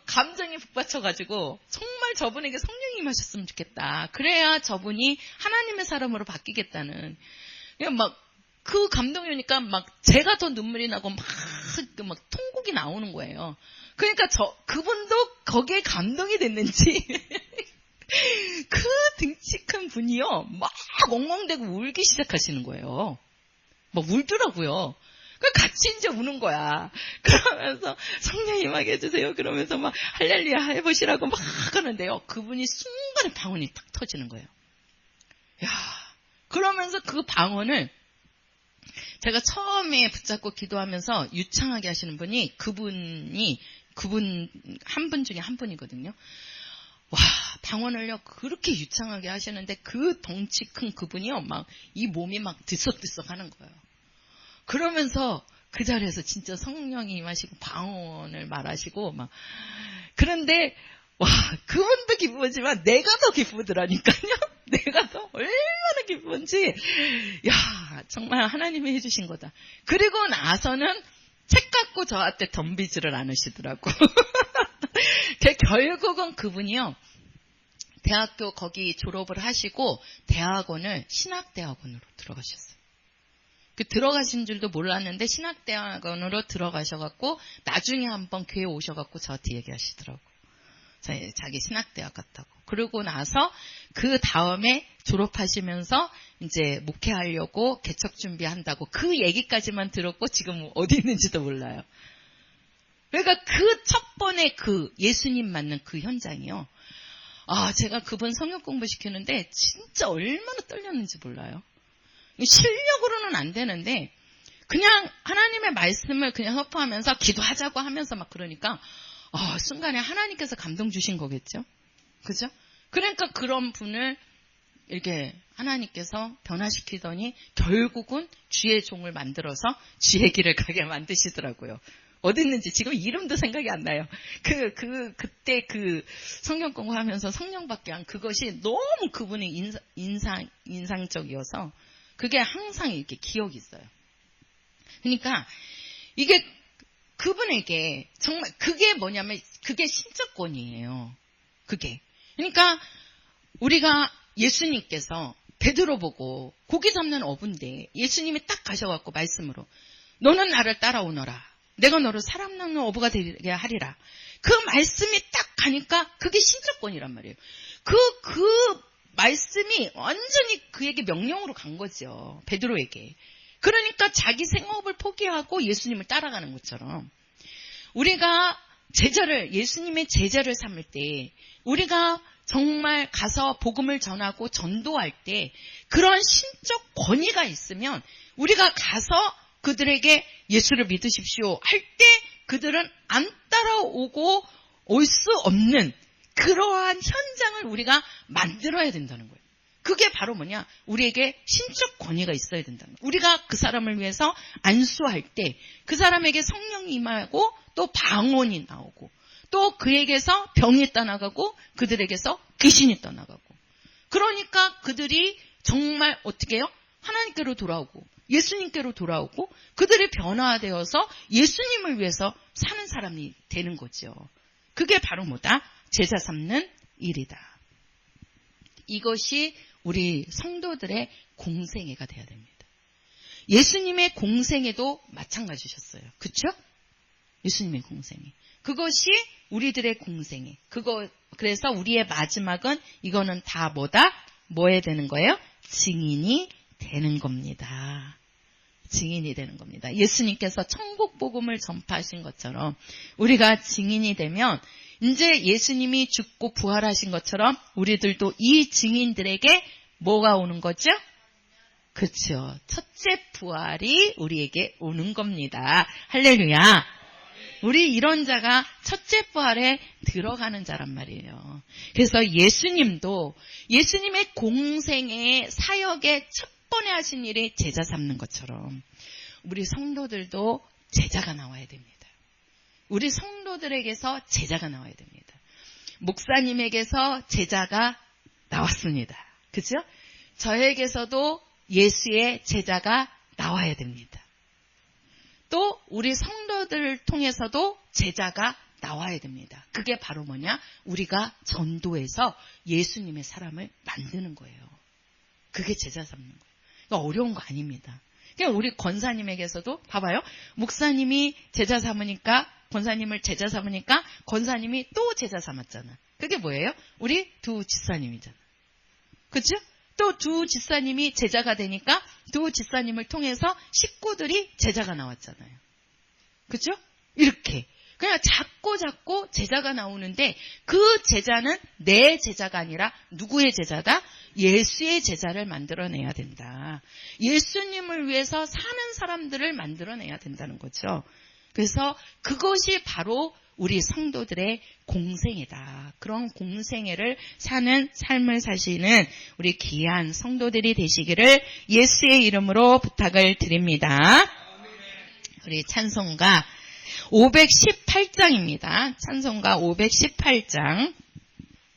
감정이 북받쳐가지고 정말 저분에게 성령이 임하셨으면 좋겠다. 그래야 저분이 하나님의 사람으로 바뀌겠다는 그냥 그 감동이 오니까 제가 더 눈물이 나고 막 통곡이 나오는 거예요. 그러니까 그분도 거기에 감동이 됐는지 그 등치 큰 분이요 막 엉엉대고 울기 시작하시는 거예요. 막 울더라고요. 같이 이제 우는 거야. 그러면서 성령 임하게 해주세요. 그러면서 막 할렐루야 해보시라고 막 하는데요. 그분이 순간에 방언이 탁 터지는 거예요. 야, 그러면서 그 방언을 제가 처음에 붙잡고 기도하면서 유창하게 하시는 분이 그분 한 분 중에 한 분이거든요. 와, 방언을요 그렇게 유창하게 하시는데 그 덩치 큰 그분이요 막 이 몸이 막 들썩들썩 하는 거예요. 그러면서 그 자리에서 진짜 성령이 임하시고 방언을 말하시고 막 그런데 와 그분도 기쁘지만 내가 더 기쁘더라니까요. 내가 더 얼마나 기쁜지 야 정말 하나님이 해주신 거다. 그리고 나서는 책 갖고 저한테 덤비지를 않으시더라고. 결국은 그분이요 대학교 거기 졸업을 하시고 대학원을 신학대학원으로 들어가셨어요. 들어가신 줄도 몰랐는데 신학대학원으로 들어가셔갖고 나중에 한번 교회 오셔갖고 저한테 얘기하시더라고. 자기 신학대학 갔다고. 그러고 나서 그 다음에 졸업하시면서 이제 목회하려고 개척 준비한다고 그 얘기까지만 들었고 지금 어디 있는지도 몰라요. 그러니까 그 첫 번에 그 예수님 만난 그 현장이요. 제가 그분 성역 공부 시키는데 진짜 얼마나 떨렸는지 몰라요. 실력으로는 안 되는데 그냥 하나님의 말씀을 그냥 선포하면서 기도하자고 하면서 막 그러니까 순간에 하나님께서 감동 주신 거겠죠. 그죠? 그러니까 그런 분을 이렇게 하나님께서 변화시키더니 결국은 주의 종을 만들어서 주의 길을 가게 만드시더라고요. 어디 있는지 지금 이름도 생각이 안 나요. 그때 그 성경 공부하면서 성령받게 한 그것이 너무 그분의 인상적이어서 그게 항상 이렇게 기억이 있어요. 그러니까 이게 그분에게 정말 그게 뭐냐면 그게 신적권이에요. 그게. 그러니까 우리가 예수님께서 베드로 보고 고기 잡는 어부인데 예수님이 딱 가셔갖고 말씀으로 너는 나를 따라오너라. 내가 너를 사람 낚는 어부가 되게 하리라. 그 말씀이 딱 가니까 그게 신적권이란 말이에요. 그 말씀이 완전히 그에게 명령으로 간 거죠. 베드로에게. 그러니까 자기 생업을 포기하고 예수님을 따라가는 것처럼 우리가 예수님의 제자를 삼을 때 우리가 정말 가서 복음을 전하고 전도할 때 그런 신적 권위가 있으면 우리가 가서 그들에게 예수를 믿으십시오 할 때 그들은 안 따라오고 올 수 없는 그러한 현장을 우리가 만들어야 된다는 거예요. 그게 바로 뭐냐? 우리에게 신적 권위가 있어야 된다는 거예요. 우리가 그 사람을 위해서 안수할 때 그 사람에게 성령이 임하고 또 방언이 나오고 또 그에게서 병이 떠나가고 그들에게서 귀신이 떠나가고 그러니까 그들이 정말 어떻게 해요? 하나님께로 돌아오고 예수님께로 돌아오고 그들이 변화되어서 예수님을 위해서 사는 사람이 되는 거죠. 그게 바로 뭐다? 제자 삼는 일이다. 이것이 우리 성도들의 공생애가 돼야 됩니다. 예수님의 공생애도 마찬가지셨어요. 그렇죠? 예수님의 공생애. 그것이 우리들의 공생애. 그래서 우리의 마지막은 이거는 다 뭐다? 뭐 해야 되는 거예요? 증인이 되는 겁니다. 증인이 되는 겁니다. 예수님께서 천국 복음을 전파하신 것처럼 우리가 증인이 되면 이제 예수님이 죽고 부활하신 것처럼 우리들도 이 증인들에게 뭐가 오는 거죠? 그렇죠. 첫째 부활이 우리에게 오는 겁니다. 할렐루야. 우리 이런 자가 첫째 부활에 들어가는 자란 말이에요. 그래서 예수님도 예수님의 공생의 사역의 첫 번에 하신 일이 제자 삼는 것처럼 우리 성도들도 제자가 나와야 됩니다. 우리 성도들에게서 제자가 나와야 됩니다. 목사님에게서 제자가 나왔습니다. 그죠? 저에게서도 예수의 제자가 나와야 됩니다. 또 우리 성도들을 통해서도 제자가 나와야 됩니다. 그게 바로 뭐냐? 우리가 전도해서 예수님의 사람을 만드는 거예요. 그게 제자 삼는 거예요. 그러니까 어려운 거 아닙니다. 그냥 우리 권사님에게서도 봐봐요. 목사님이 제자 삼으니까 권사님을 제자 삼으니까 권사님이 또 제자 삼았잖아. 그게 뭐예요? 우리 두 집사님이잖아. 그렇죠? 또 두 집사님이 제자가 되니까 두 집사님을 통해서 식구들이 제자가 나왔잖아요. 그렇죠? 이렇게 그냥 작고 제자가 나오는데 그 제자는 내 제자가 아니라 누구의 제자다? 예수의 제자를 만들어내야 된다. 예수님을 위해서 사는 사람들을 만들어내야 된다는 거죠. 그래서 그것이 바로 우리 성도들의 공생애다. 그런 공생애를 사는 삶을 사시는 우리 귀한 성도들이 되시기를 예수의 이름으로 부탁을 드립니다. 우리 찬송가 518장입니다. 찬송가 518장